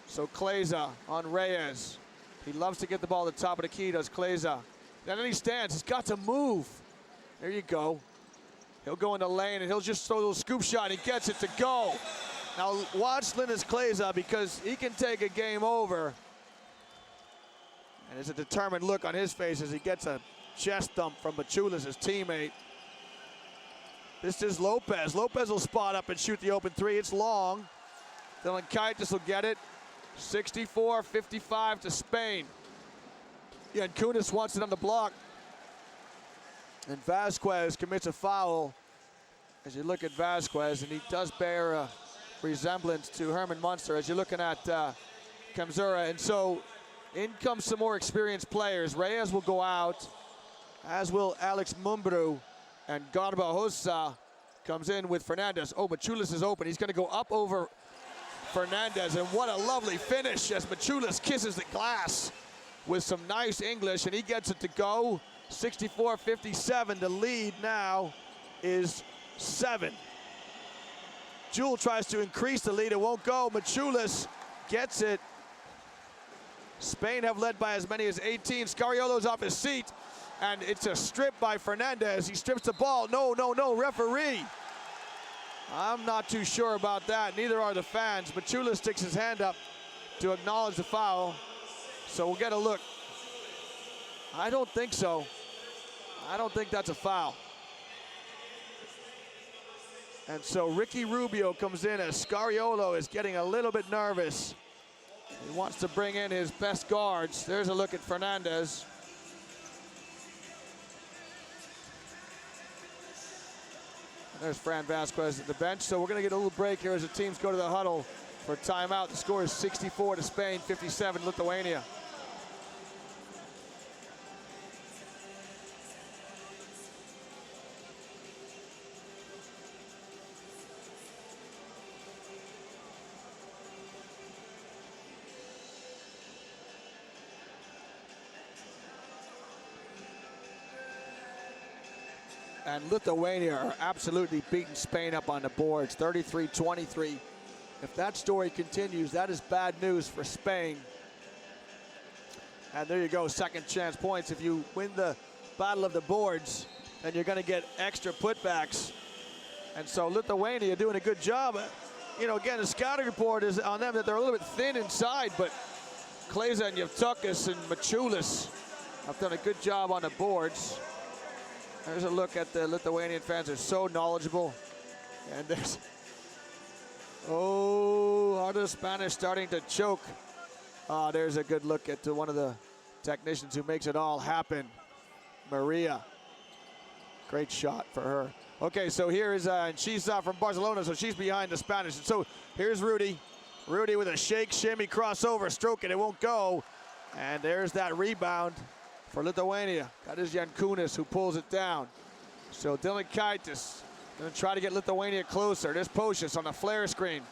So Kleza on Reyes. He loves to get the ball at the top of the key, does Kleza. Then he stands. He's got to move. There you go. He'll go in the lane, and he'll just throw a little scoop shot. He gets it to go. Now watch Linus Kleza, because he can take a game over. And there's a determined look on his face as he gets a chest thump from Machulis, his teammate. This is Lopez. Lopez will spot up and shoot the open three. It's long. Dylan Kaitis will get it. 64-55 to Spain. Yankunis wants it on the block. And Vasquez commits a foul. As you look at Vasquez, and he does bear a resemblance to Herman Munster as you're looking at Kamzura. And so in comes some more experienced players. Reyes will go out, as will Alex Mumbru. And Garbajosa comes in with Fernandez. Oh, Machulis is open. He's going to go up over Fernandez. And what a lovely finish as Machulis kisses the glass with some nice English, and he gets it to go. 64-57. The lead now is 7. Jewel tries to increase the lead. It won't go. Machulis gets it. Spain have led by as many as 18. Scariolo's off his seat. And it's a strip by Fernandez. He strips the ball. No, no, no, referee. I'm not too sure about that. Neither are the fans. Machulis sticks his hand up to acknowledge the foul. So we'll get a look. I don't think so. I don't think that's a foul. And so Ricky Rubio comes in as Scariolo is getting a little bit nervous. He wants to bring in his best guards. There's a look at Fernandez. There's Fran Vasquez at the bench. So we're going to get a little break here as the teams go to the huddle for timeout. The score is 64 to Spain, 57 Lithuania. And Lithuania are absolutely beating Spain up on the boards, 33-23. If that story continues, that is bad news for Spain. And there you go, second chance points. If you win the battle of the boards, then you're going to get extra putbacks. And so Lithuania doing a good job. You know, again, the scouting report is on them that they're a little bit thin inside, but Kleza and Yevtukas and Mačiulis have done a good job on the boards. There's a look at the Lithuanian fans. They're so knowledgeable. And there's, oh, are the Spanish starting to choke? There's a good look at one of the technicians who makes it all happen, Maria. Great shot for her. Okay, so here is, and she's from Barcelona, so she's behind the Spanish. And so here's Rudy. Rudy with a shake, shimmy, crossover, stroke it, it won't go. And there's that rebound for Lithuania. That is Jankunas who pulls it down. So Dylan Kaitis gonna try to get Lithuania closer. There's Pocius on a flare screen.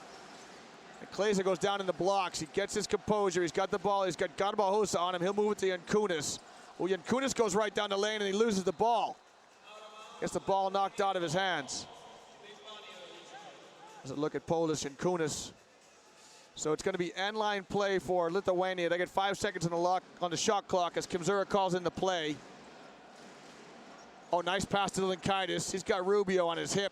And Kleza goes down in the blocks. He gets his composure. He's got the ball. He's got Garbajosa on him. He'll move it to Jankunas. Well, Jankunas goes right down the lane and he loses the ball. Gets the ball knocked out of his hands. As a look at Polish Jankunas. So it's going to be end line play for Lithuania. They get 5 seconds on the shot clock as Kimzura calls in the play. Oh, nice pass to Linkaitis. He's got Rubio on his hip.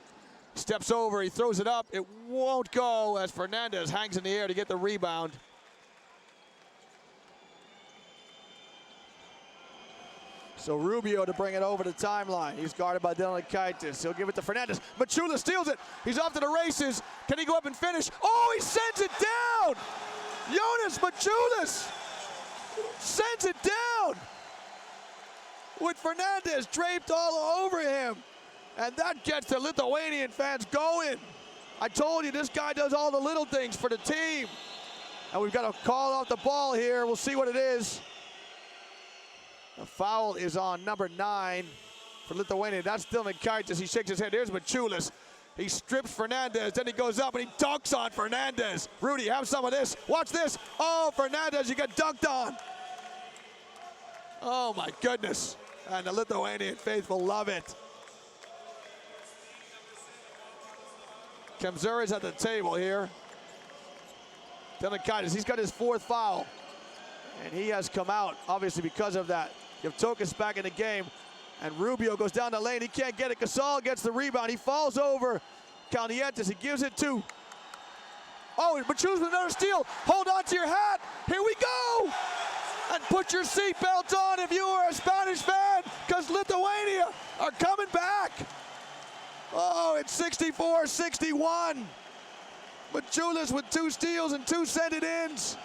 Steps over, he throws it up. It won't go as Fernandez hangs in the air to get the rebound. So Rubio to bring it over the timeline. He's guarded by Dylan Kaitis. He'll give it to Fernandez. Mačiulis steals it. He's off to the races. Can he go up and finish? Oh, he sends it down! Jonas Mačiulis sends it down with Fernandez draped all over him. And that gets the Lithuanian fans going. I told you, this guy does all the little things for the team. And we've got a call off the ball here. We'll see what it is. The foul is on number 9 for Lithuania. That's Dylan Kaitis. He shakes his head. Here's Mačiulis. He strips Fernandez. Then he goes up and he dunks on Fernandez. Rudy, have some of this. Watch this. Oh, Fernandez, you got dunked on. Oh, my goodness. And the Lithuanian faithful love it. Kimzura is at the table here. Dylan Kaitis, he's got his 4th foul. And he has come out, obviously, because of that. Yevtukas back in the game. And Rubio goes down the lane. He can't get it. Gasol gets the rebound. He falls over Kalnietis. He gives it to... Oh, Mačiulis with another steal. Hold on to your hat. Here we go. And put your seatbelt on if you are a Spanish fan, because Lithuania are coming back. Oh, it's 64-61. Mačiulis with 2 steals and 2 sent-it-ins.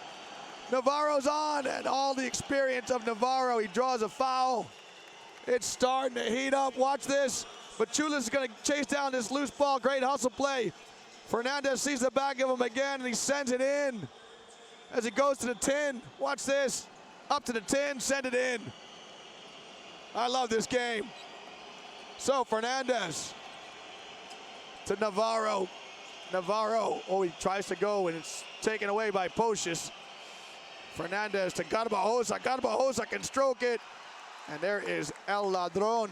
Navarro's on, and all the experience of Navarro. He draws a foul. It's starting to heat up. Watch this. Mačiulis is going to chase down this loose ball. Great hustle play. Fernandez sees the back of him again, and he sends it in as he goes to the 10. Watch this. Up to the 10, send it in. I love this game. So Fernandez to Navarro. Navarro, oh, he tries to go, and it's taken away by Pocius. Fernandez to Garbajosa. Garbajosa can stroke it. And there is El Ladron,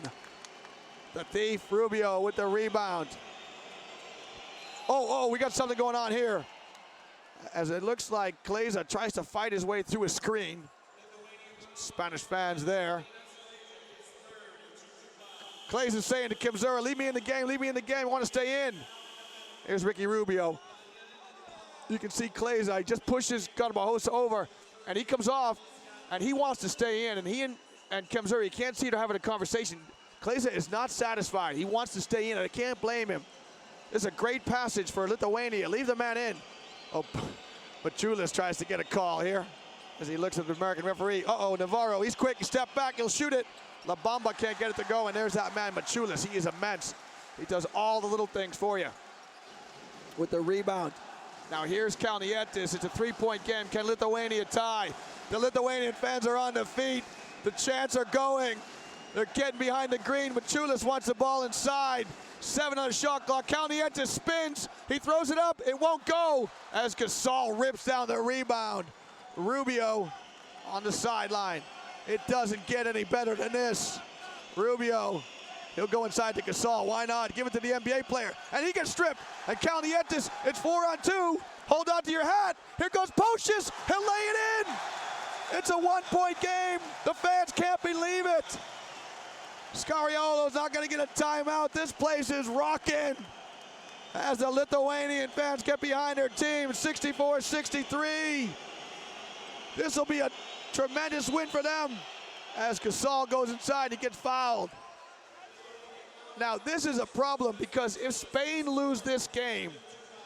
the thief. Rubio with the rebound. Oh, we got something going on here. As it looks like Kleza tries to fight his way through a screen. Spanish fans there. Kleza's saying to Kimzura, leave me in the game, leave me in the game, I want to stay in. Here's Ricky Rubio. You can see Kleza, he just pushes Garbajosa over, and he comes off, and he wants to stay in, and he and Kimzura, you can't see they're having a conversation. Kleza is not satisfied. He wants to stay in, and I can't blame him. This is a great passage for Lithuania. Leave the man in. Oh, Mačiulis tries to get a call here as he looks at the American referee. Uh-oh, Navarro, he's quick, he stepped back, he'll shoot it. La Bamba can't get it to go, and there's that man, Mačiulis. He is immense. He does all the little things for you with the rebound. Now here's Kalnietis. It's a 3-point game. Can Lithuania tie? The Lithuanian fans are on their feet. The chants are going. They're getting behind the green. Mačiulis wants the ball inside. 7 on the shot clock. Kalnietis spins. He throws it up. It won't go as Gasol rips down the rebound. Rubio on the sideline. It doesn't get any better than this. Rubio, He'll go inside to Gasol. Why not? Give it to the NBA player. And he gets stripped. And Kalnietis, it's 4-on-2. Hold on to your hat. Here goes Pocius. He'll lay it in. It's a 1-point game. The fans can't believe it. Scariolo's not going to get a timeout. This place is rocking as the Lithuanian fans get behind their team. 64-63. This will be a tremendous win for them. As Gasol goes inside, he gets fouled. Now, this is a problem because if Spain lose this game,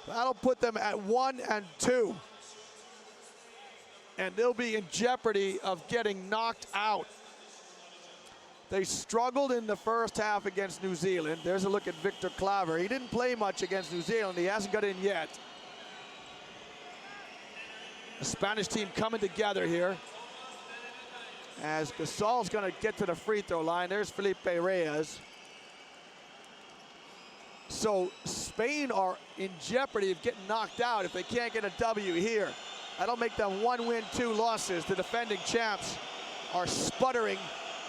that'll put them at 1-2. And they'll be in jeopardy of getting knocked out. They struggled in the first half against New Zealand. There's a look at Victor Claver. He didn't play much against New Zealand. He hasn't got in yet. The Spanish team coming together here. As Gasol's going to get to the free throw line. There's Felipe Reyes. So Spain are in jeopardy of getting knocked out if they can't get a W here. That'll make them 1 win, 2 losses. The defending champs are sputtering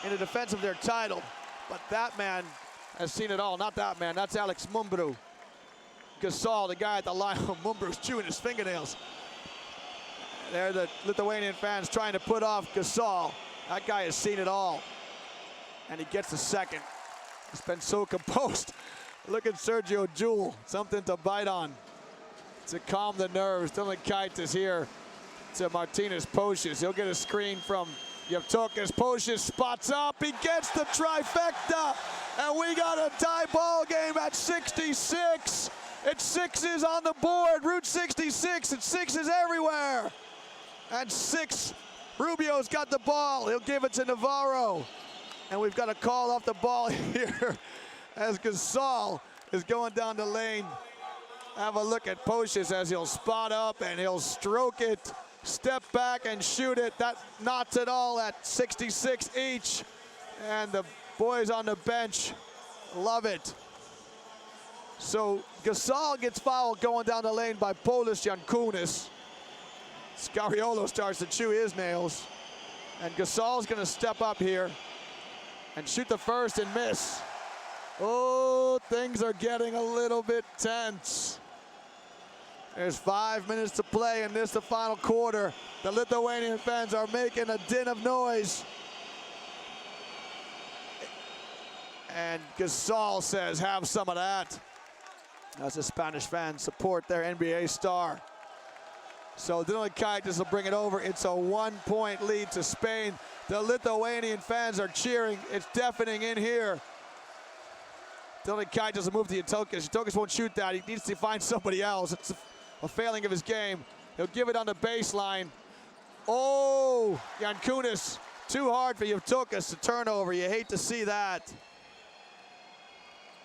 in the defense of their title. But that man has seen it all. Not that man, that's Alex Mumbrou. Gasol, the guy at the line. Mumbrou's chewing his fingernails. There the Lithuanian fans trying to put off Gasol. That guy has seen it all. And he gets the second. He's been so composed. Look at Sergio Jewell, something to bite on. To calm the nerves. Dylan Kaitis here to Martinez Pocius. He'll get a screen from Yevtokas. Pocius spots up. He gets the trifecta. And we got a tie ball game at 66. It's sixes on the board. Route 66. It's sixes everywhere. And 6. Rubio's got the ball. He'll give it to Navarro. And we've got a call off the ball here as Gasol is going down the lane. Have a look at Pocius as he'll spot up and he'll stroke it, step back and shoot it. That knots it all at 66 each. And the boys on the bench love it. So Gasol gets fouled going down the lane by Polis Yankunis. Scariolo starts to chew his nails. And Gasol's gonna step up here and shoot the first and miss. Oh, things are getting a little bit tense. There's 5 minutes to play in this, the final quarter. The Lithuanian fans are making a din of noise. And Gasol says, have some of that. As the Spanish fans support their NBA star. So Dylan Kaitis will bring it over. It's a 1-point lead to Spain. The Lithuanian fans are cheering. It's deafening in here. Dylan Kaitis will move to Yevtokas. Yevtokas won't shoot that. He needs to find somebody else. It's a failing of his game. He'll give it on the baseline. Oh, Yankunis. Too hard for Yevtokas to turnover. You hate to see that.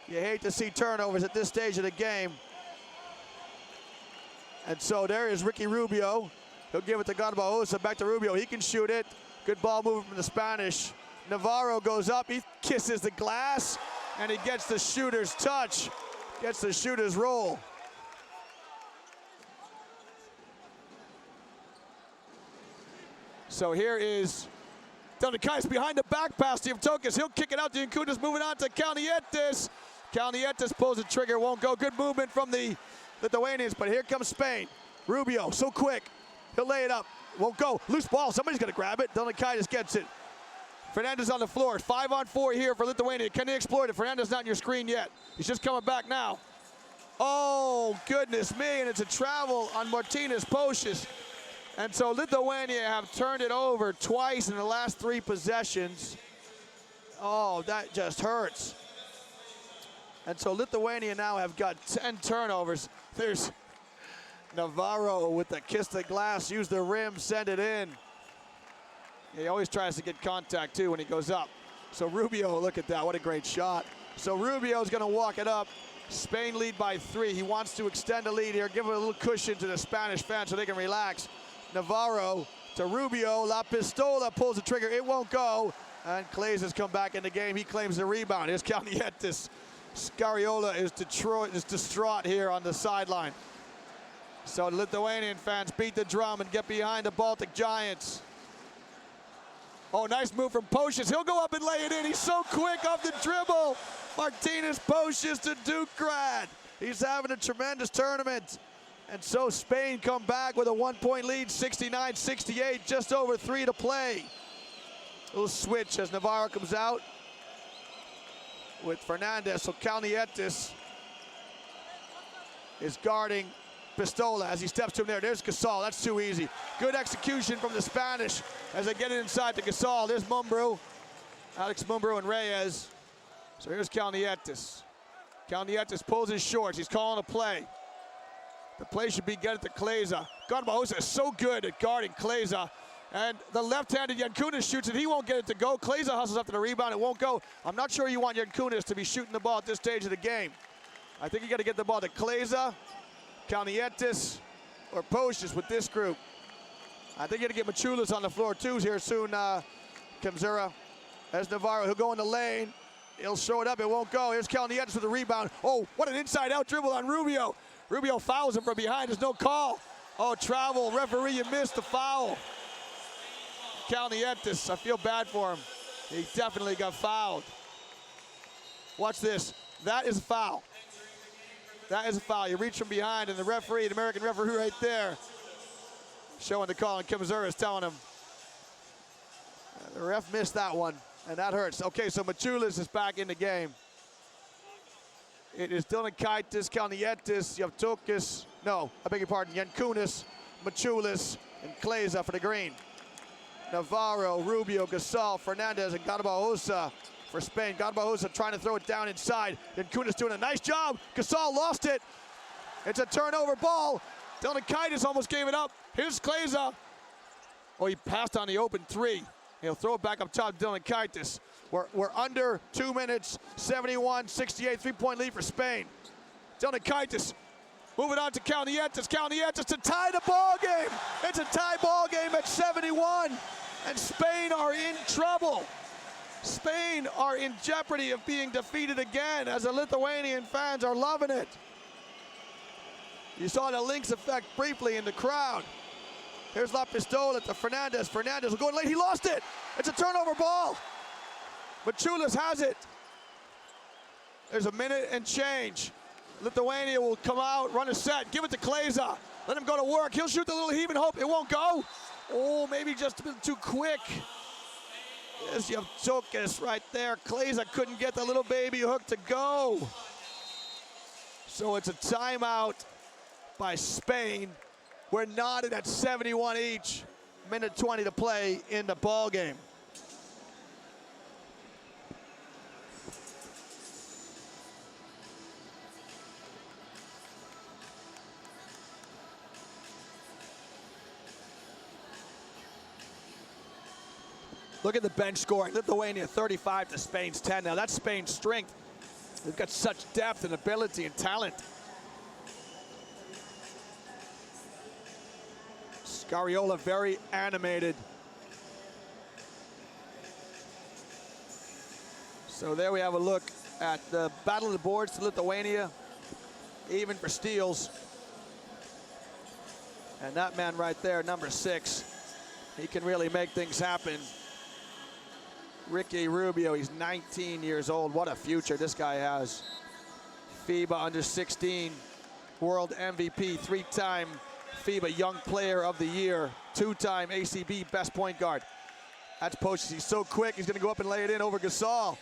You hate to see turnovers at this stage of the game. And so there is Ricky Rubio. He'll give it to Garbajosa. Back to Rubio. He can shoot it. Good ball movement from the Spanish. Navarro goes up. He kisses the glass. And he gets the shooter's touch. Gets the shooter's roll. So here is Dylan Kaitis behind the back pass to Yevtokas. He'll kick it out to Yankunis. Moving on to Kalnietis. Kalnietis pulls the trigger. Won't go. Good movement from the Lithuanians. But here comes Spain. Rubio, so quick. He'll lay it up. Won't go. Loose ball. Somebody's going to grab it. Dylan Kaitis gets it. Fernandez on the floor. 5-on-4 here for Lithuania. Can they exploit it? Fernandez not in your screen yet. He's just coming back now. Oh, goodness me. And it's a travel on Martinez Pocius. And so Lithuania have turned it over twice in the last 3 possessions. Oh, that just hurts. And so Lithuania now have got 10 turnovers. There's Navarro with the kiss the glass, use the rim, send it in. He always tries to get contact too when he goes up. So Rubio, look at that, what a great shot. So Rubio's gonna walk it up. Spain lead by 3. He wants to extend the lead here, give it a little cushion to the Spanish fans so they can relax. Navarro to Rubio, La Pistola pulls the trigger, it won't go. And Clays has come back in the game, he claims the rebound. Here's Kalnietis. Scariolo is distraught here on the sideline. So the Lithuanian fans beat the drum and get behind the Baltic Giants. Oh, nice move from Pocius. He'll go up and lay it in. He's so quick off the dribble. Martinez Pocius to Duke grad. He's having a tremendous tournament. And so Spain come back with a 1-point lead, 69-68, just over 3 to play. Little switch as Navarro comes out with Fernandez. So Kalnietis is guarding Pistola as he steps to him there. There's Gasol. That's too easy. Good execution from the Spanish as they get it inside to Gasol. There's Mumbrou, Alex Mumbrou and Reyes. So here's Kalnietis. Kalnietis pulls his shorts. He's calling a play. The play should be get it to Kleza. Garbajosa is so good at guarding Kleza. And the left-handed Yankunas shoots it. He won't get it to go. Kleza hustles after the rebound. It won't go. I'm not sure you want Yankunas to be shooting the ball at this stage of the game. I think you got to get the ball to Kleza, Kalnietis, or Pocius with this group. I think you got to get Machulis on the floor too here soon. Kamzura. As Navarro, he'll go in the lane. He'll show it up. It won't go. Here's Kalnietis with the rebound. Oh, what an inside-out dribble on Rubio. Rubio fouls him from behind. There's no call. Oh, travel. Referee, you missed the foul. Kalnietis, I feel bad for him. He definitely got fouled. Watch this. That is a foul. That is a foul. You reach from behind, and the referee, the American referee right there, showing the call, and Kamzura is telling him. The ref missed that one, and that hurts. Okay, so Machulis is back in the game. It is Dylan Kaitis, Kalnietis, Yevtukis, no, I beg your pardon, Yankunas, Machulis, and Kleza for the green. Navarro, Rubio, Gasol, Fernandez, and Garbajosa for Spain. Garbajosa trying to throw it down inside. Yankunas doing a nice job. Gasol lost it. It's a turnover ball. Dylan Kaitis almost gave it up. Here's Kleza. Oh, he passed on the open three. He'll throw it back up top, Dylan Kaitis. We're under 2 minutes, 71-68, 3-point lead for Spain. Dylan Kaitis moving on to Kalnietis. Kalnietis to tie the ball game. It's a tie ball game at 71, and Spain are in trouble. Spain are in jeopardy of being defeated again as the Lithuanian fans are loving it. You saw the Lynx effect briefly in the crowd. Here's La Pistola to Fernandez. Fernandez will go late. He lost it. It's a turnover ball. Machulis has it. There's a minute and change. Lithuania will come out, run a set, give it to Kleza. Let him go to work. He'll shoot the little heave and hope. It won't go. Oh, maybe just a bit too quick. There's Yevtukis right there. Kleza couldn't get the little baby hook to go. So it's a timeout by Spain. We're knotted at 71 each. Minute 20 to play in the ball game. Look at the bench scoring. Lithuania 35 to Spain's 10. Now that's Spain's strength. They've got such depth and ability and talent. Scariola very animated. So there we have a look at the battle of the boards to Lithuania, even for steals. And that man right there, number 6, he can really make things happen. Ricky Rubio, he's 19 years old. What a future this guy has. FIBA under 16, world MVP, 3-time FIBA Young Player of the Year, 2-time ACB best point guard. That's Pocius. He's so quick. He's going to go up and lay it in over Gasol.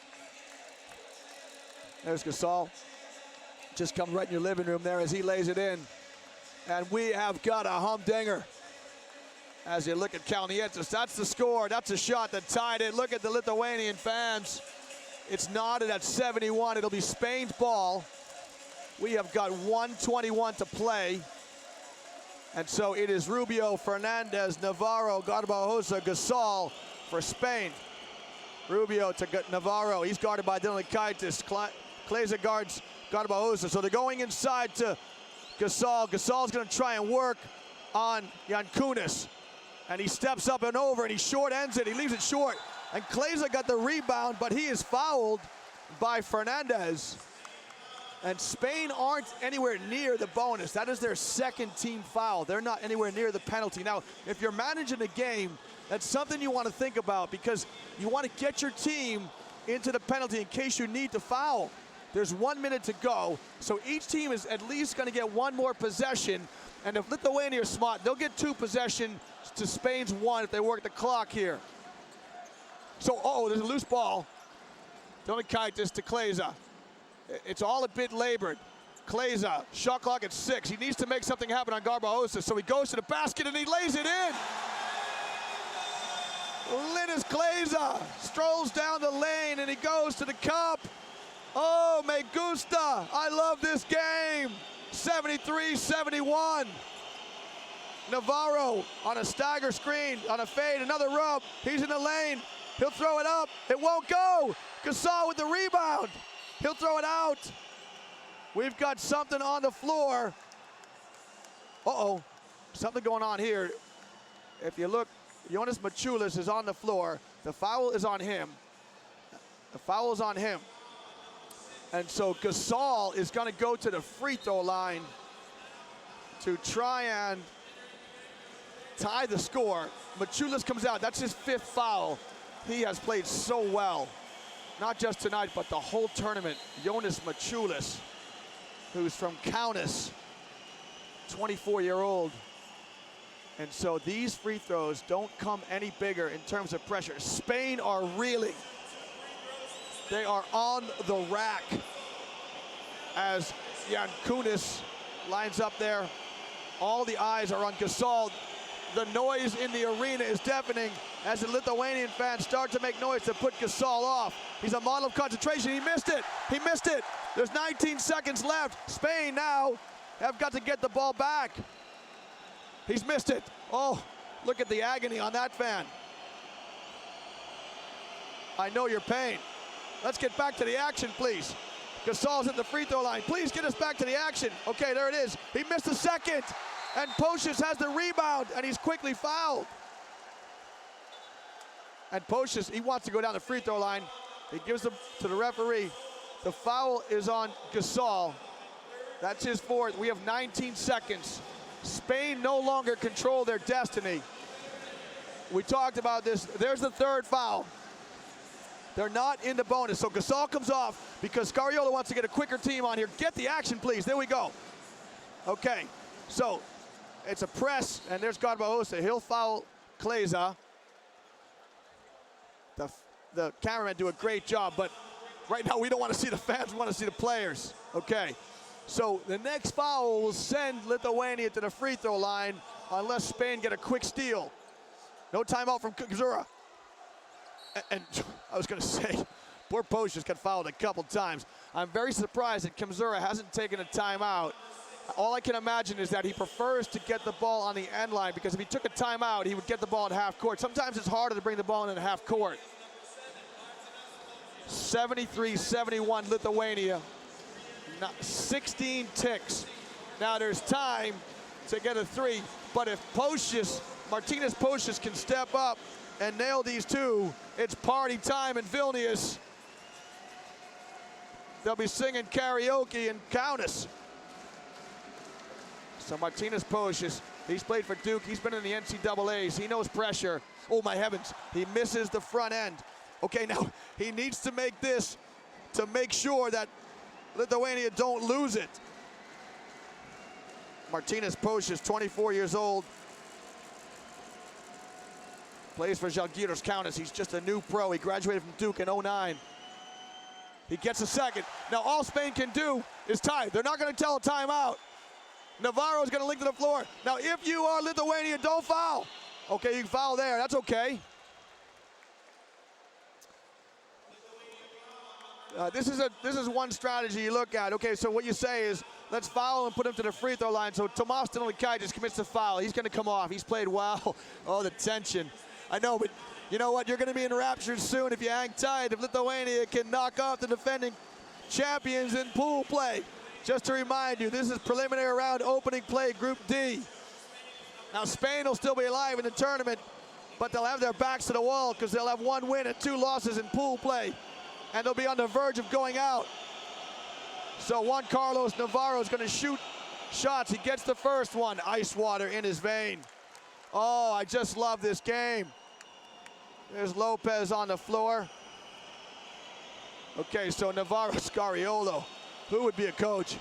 There's Gasol. Just comes right in your living room there as he lays it in. And we have got a humdinger. As you look at Kalnietis, that's the score. That's a shot that tied it. Look at the Lithuanian fans. It's knotted at 71. It'll be Spain's ball. We have got 1:21 to play. And so it is Rubio, Fernandez, Navarro, Garbajosa, Gasol for Spain. Rubio to Navarro. He's guarded by Dylan Kaitis. Kleza guards Garbajosa. So they're going inside to Gasol. Gasol's going to try and work on Yankunas. And he steps up and over, and he short ends it. He leaves it short. And Kleza got the rebound, but he is fouled by Fernandez. And Spain aren't anywhere near the bonus. That is their second team foul. They're not anywhere near the penalty. Now, if you're managing a game, that's something you want to think about, because you want to get your team into the penalty in case you need to foul. There's 1 minute to go, so each team is at least going to get one more possession. And if Lithuania are smart, they'll get 2 possessions to Spain's 1 if they work the clock here. So, there's a loose ball. Donikaitis to Kleza. It's all a bit labored. Kleza, shot clock at 6. He needs to make something happen on Garbajosa, so he goes to the basket and he lays it in. Linus Kleza strolls down the lane and he goes to the cup. Oh, me gusta. I love this game. 73-71. Navarro on a stagger screen, on a fade, another rub. He's in the lane. He'll throw it up. It won't go. Gasol with the rebound. He'll throw it out. We've got something on the floor. Something going on here. If you look, Jonas Maciulis is on the floor. The foul is on him. The foul is on him. And so Gasol is going to go to the free throw line to try and tie the score. Maciulis comes out. That's his 5th foul. He has played so well. Not just tonight, but the whole tournament. Jonas Maciulis, who's from Kaunas, 24-year-old. And so these free throws don't come any bigger in terms of pressure. Spain are reeling. They are on the rack as Jan Kunis lines up there. All the eyes are on Gasol. The noise in the arena is deafening as the Lithuanian fans start to make noise to put Gasol off. He's a model of concentration. He missed it. He missed it. There's 19 seconds left. Spain now have got to get the ball back. He's missed it. Oh, look at the agony on that fan. I know your pain. Let's get back to the action, please. Gasol's at the free throw line. Please get us back to the action. Okay, there it is. He missed a second. And Pocius has the rebound, and he's quickly fouled. And Pocius, he wants to go down the free throw line. He gives them to the referee. The foul is on Gasol. That's his 4th. We have 19 seconds. Spain no longer control their destiny. We talked about this. There's the 3rd foul. They're not in the bonus, so Gasol comes off because Scariolo wants to get a quicker team on here. Get the action, please. There we go. Okay, so it's a press, and there's Garbajosa. He'll foul Kleza. The cameramen do a great job, but right now we don't want to see the fans. We want to see the players. Okay, so the next foul will send Lithuania to the free throw line unless Spain get a quick steal. No timeout from Kuzura. And I was going to say, poor Pocius got fouled a couple times. I'm very surprised that Kuzura hasn't taken a timeout. All I can imagine is that he prefers to get the ball on the end line, because if he took a timeout, he would get the ball in half court. Sometimes it's harder to bring the ball in half court. 73-71 Lithuania. 16 ticks. Now there's time to get a 3, but if Martinez Pocius can step up and nail these 2, it's party time in Vilnius. They'll be singing karaoke in Kaunas. So Martinez Pocius, he's played for Duke. He's been in the NCAAs. He knows pressure. Oh, my heavens. He misses the front end. Okay, now he needs to make this to make sure that Lithuania don't lose it. Martinez Pocius, 24 years old. Plays for Žalgiris Kaunas. He's just a new pro. He graduated from Duke in 09. He gets a second. Now all Spain can do is tie. They're not going to tell a timeout. Navarro's going to link to the floor. Now if you are Lithuania, don't foul. Okay, you can foul there. That's okay. This is one strategy you look at. Okay, so what you say is, let's foul and put him to the free throw line. So Tomas Donikaitis commits the foul. He's going to come off. He's played well. Oh, the tension. I know, but you know what? You're going to be enraptured soon if you hang tight. If Lithuania can knock off the defending champions in pool play. Just to remind you, this is preliminary round opening play, Group D. Now Spain will still be alive in the tournament, but they'll have their backs to the wall because they'll have 1 win and 2 losses in pool play. And they'll be on the verge of going out. So Juan Carlos Navarro is going to shoot shots. He gets the first one. Ice water in his vein. Oh, I just love this game. There's Lopez on the floor. Okay, so Navarro Scariolo, who would be a coach?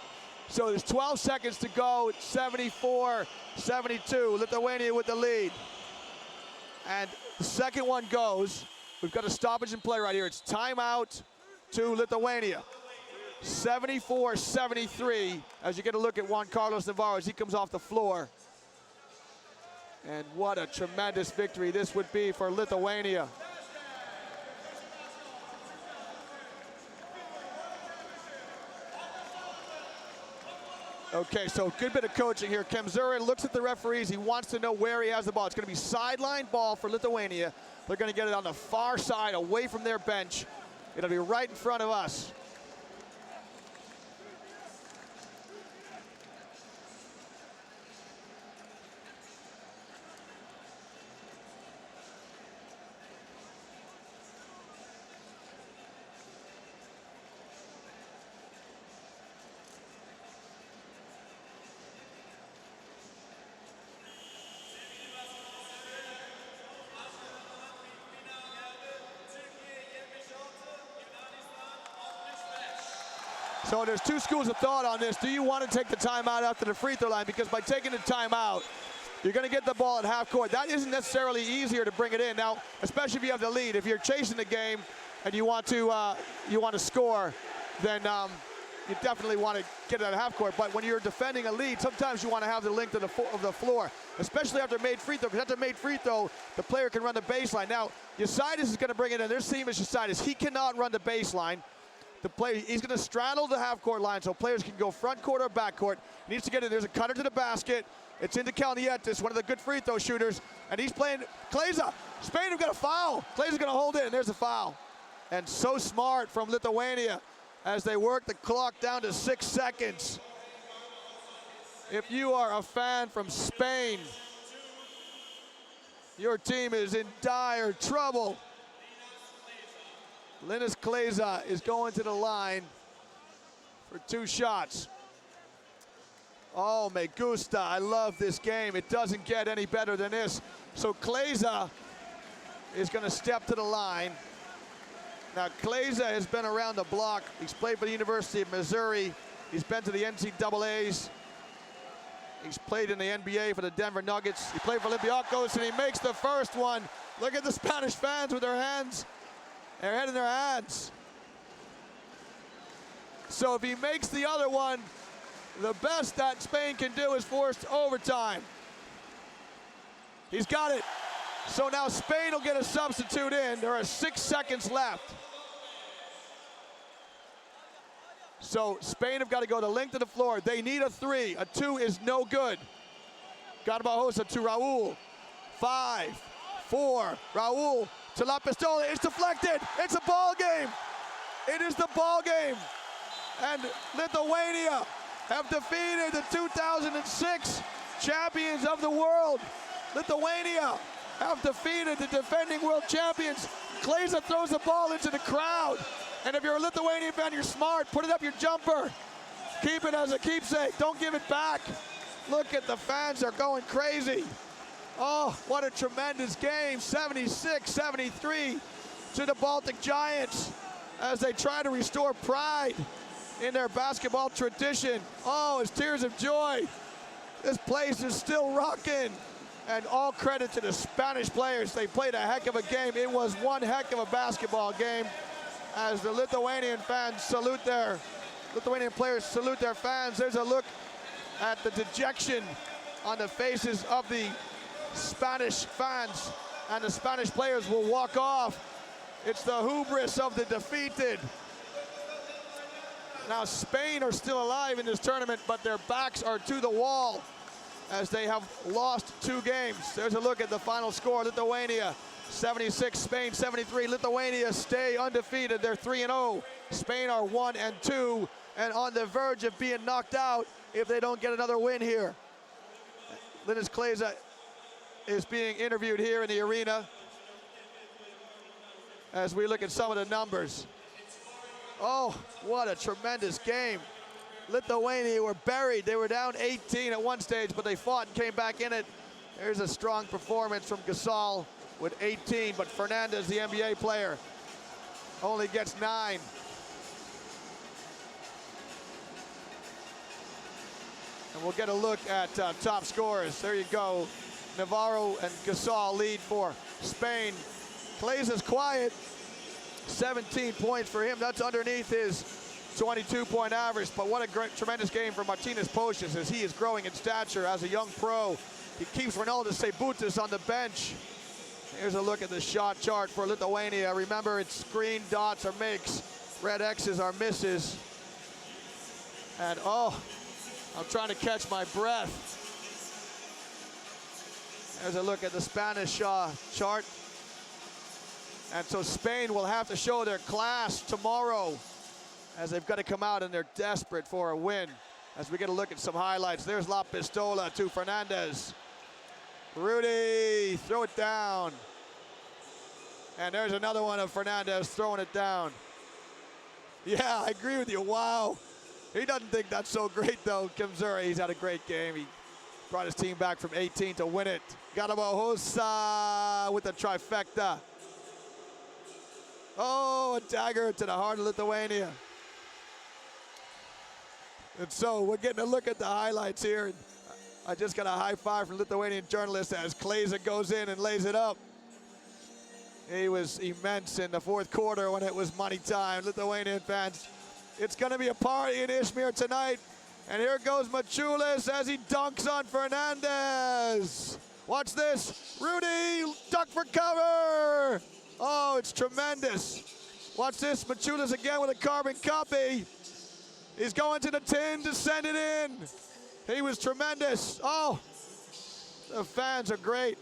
So there's 12 seconds to go. It's 74-72. Lithuania with the lead. And the second one goes. We've got a stoppage in play right here. It's timeout to Lithuania. 74-73 as you get a look at Juan Carlos Navarro as he comes off the floor. And what a tremendous victory this would be for Lithuania. Okay, so good bit of coaching here. Kemzurin looks at the referees. He wants to know where he has the ball. It's going to be sideline ball for Lithuania. They're going to get it on the far side, away from their bench. It'll be right in front of us. So there's two schools of thought on this. Do you want to take the timeout after the free throw line? Because by taking the timeout, you're going to get the ball at half court. That isn't necessarily easier to bring it in. Now, especially if you have the lead. If you're chasing the game and you want to score, then you definitely want to get it at half court. But when you're defending a lead, sometimes you want to have the length of the floor, especially after made free throw. Because after made free throw, the player can run the baseline. Now, Yasaitis is going to bring it in. There's Seamus Yasaitis. He cannot run the baseline. He's going to straddle the half-court line so players can go front court or back court. He needs to get in. There's a cutter to the basket. It's into Kalnietis, one of the good free throw shooters. And he's playing Kleza. Spain have got a foul. Kleza's going to hold it, and there's a foul. And so smart from Lithuania as they work the clock down to 6 seconds. If you are a fan from Spain, your team is in dire trouble. Linus Kleza is going to the line for 2 shots. Oh, me gusta. I love this game. It doesn't get any better than this. So Kleza is going to step to the line. Now, Kleza has been around the block. He's played for the University of Missouri. He's been to the NCAAs. He's played in the NBA for the Denver Nuggets. He played for Olympiacos, and he makes the first one. Look at the Spanish fans with their hands. Their head in their hands. So if he makes the other one, the best that Spain can do is force overtime. He's got it. So now Spain will get a substitute in. There are 6 seconds left. So Spain have got to go the length of the floor. They need a 3. A 2 is no good. Garbajosa to Raul. 5, 4, Raul. To La Pistola, it's deflected. It's a ball game. It is the ball game. And Lithuania have defeated the 2006 champions of the world. Lithuania have defeated the defending world champions. Kleza throws the ball into the crowd. And if you're a Lithuanian fan, you're smart. Put it up your jumper. Keep it as a keepsake. Don't give it back. Look at the fans. They're going crazy. Oh, what a tremendous game. 76-73 to the Baltic Giants as they try to restore pride in their basketball tradition. Oh, it's tears of joy. This place is still rocking. And all credit to the Spanish players. They played a heck of a game. It was one heck of a basketball game as the Lithuanian players salute their fans. There's a look at the dejection on the faces of the Spanish fans, and the Spanish players will walk off. It's the hubris of the defeated. Now Spain are still alive in this tournament, but their backs are to the wall as they have lost 2 games. There's a look at the final score. Lithuania 76, Spain 73. Lithuania stay undefeated. They're 3-0. Spain are 1-2 and on the verge of being knocked out if they don't get another win here. Linus Kleza is being interviewed here in the arena as we look at some of the numbers. Oh, what a tremendous game. Lithuania were buried. They were down 18 at one stage, but they fought and came back in it. There's a strong performance from Gasol with 18, but Fernandez, the NBA player, only gets 9. And we'll get a look at top scorers. There you go. Navarro and Gasol lead for Spain. Clays is quiet. 17 points for him. That's underneath his 22-point average. But what a great, tremendous game for Martinez Pocious as he is growing in stature as a young pro. He keeps Ronaldo Seibutis on the bench. Here's a look at the shot chart for Lithuania. Remember, it's green dots are makes, red X's are misses. And oh, I'm trying to catch my breath. There's a look at the Spanish chart. And so Spain will have to show their class tomorrow as they've got to come out and they're desperate for a win. As we get a look at some highlights, there's La Pistola to Fernandez. Rudy, throw it down. And there's another one of Fernandez throwing it down. Yeah, I agree with you, wow. He doesn't think that's so great though, Kimzura. He's had a great game. He brought his team back from 18 to win it. Garabahosa with the trifecta. Oh, a dagger to the heart of Lithuania. And so we're getting a look at the highlights here. I just got a high five from Lithuanian journalist as Kleza goes in and lays it up. He was immense in the fourth quarter when it was money time. Lithuanian fans, it's going to be a party in Izmir tonight. And here goes Maciulis as he dunks on Fernandez. Watch this. Rudy, duck for cover. Oh, it's tremendous. Watch this. Maciulis again with a carbon copy. He's going to the tin to send it in. He was tremendous. Oh, the fans are great.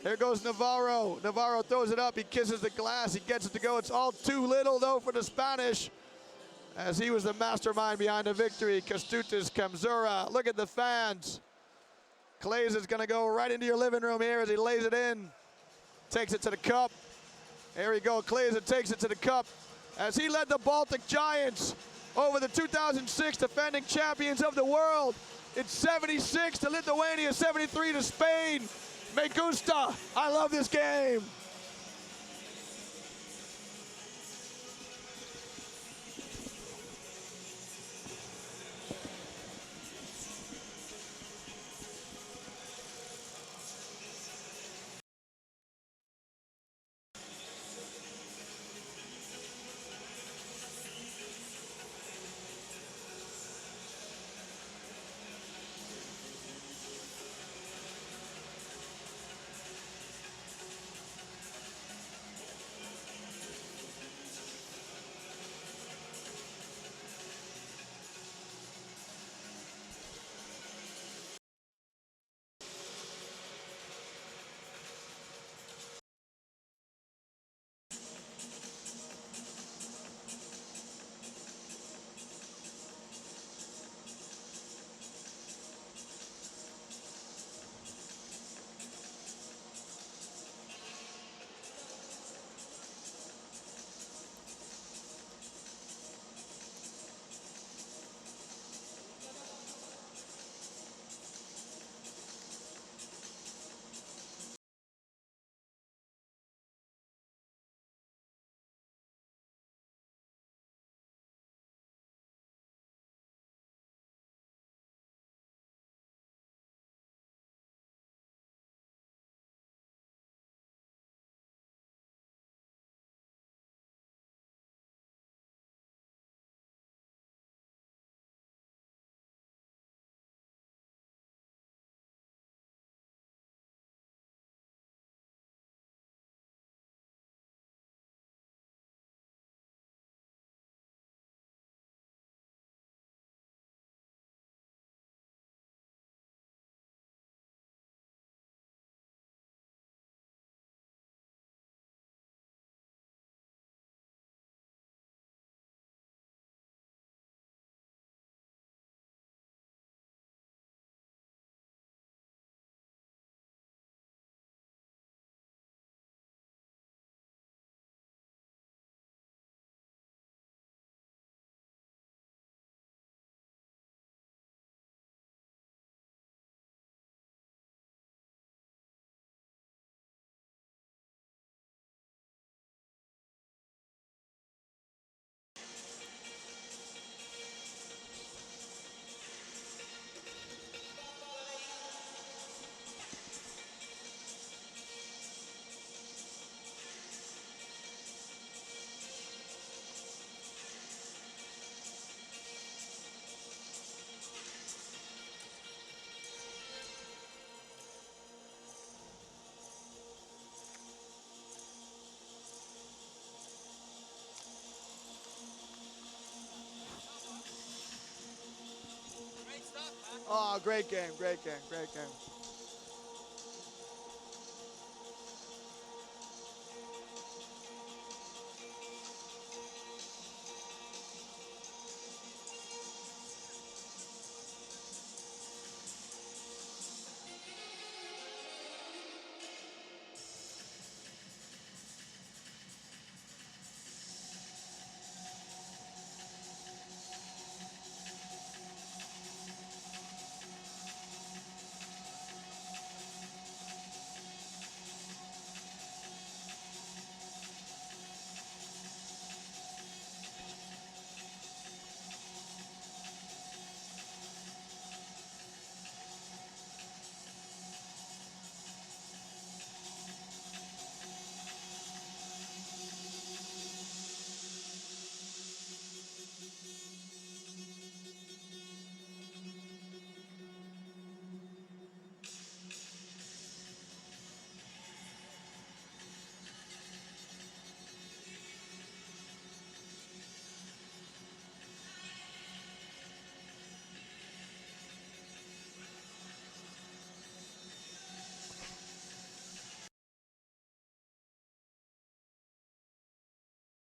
Here goes Navarro. Navarro throws it up. He kisses the glass. He gets it to go. It's all too little, though, for the Spanish, as he was the mastermind behind the victory. Kęstutis Kędzura. Look at the fans. Clays is going to go right into your living room here as he lays it in. Takes it to the cup. There we go. Clays takes it to the cup as he led the Baltic Giants over the 2006 defending champions of the world. It's 76 to Lithuania, 73 to Spain. Me gusta. I love this game. Oh, great game, great game, great game.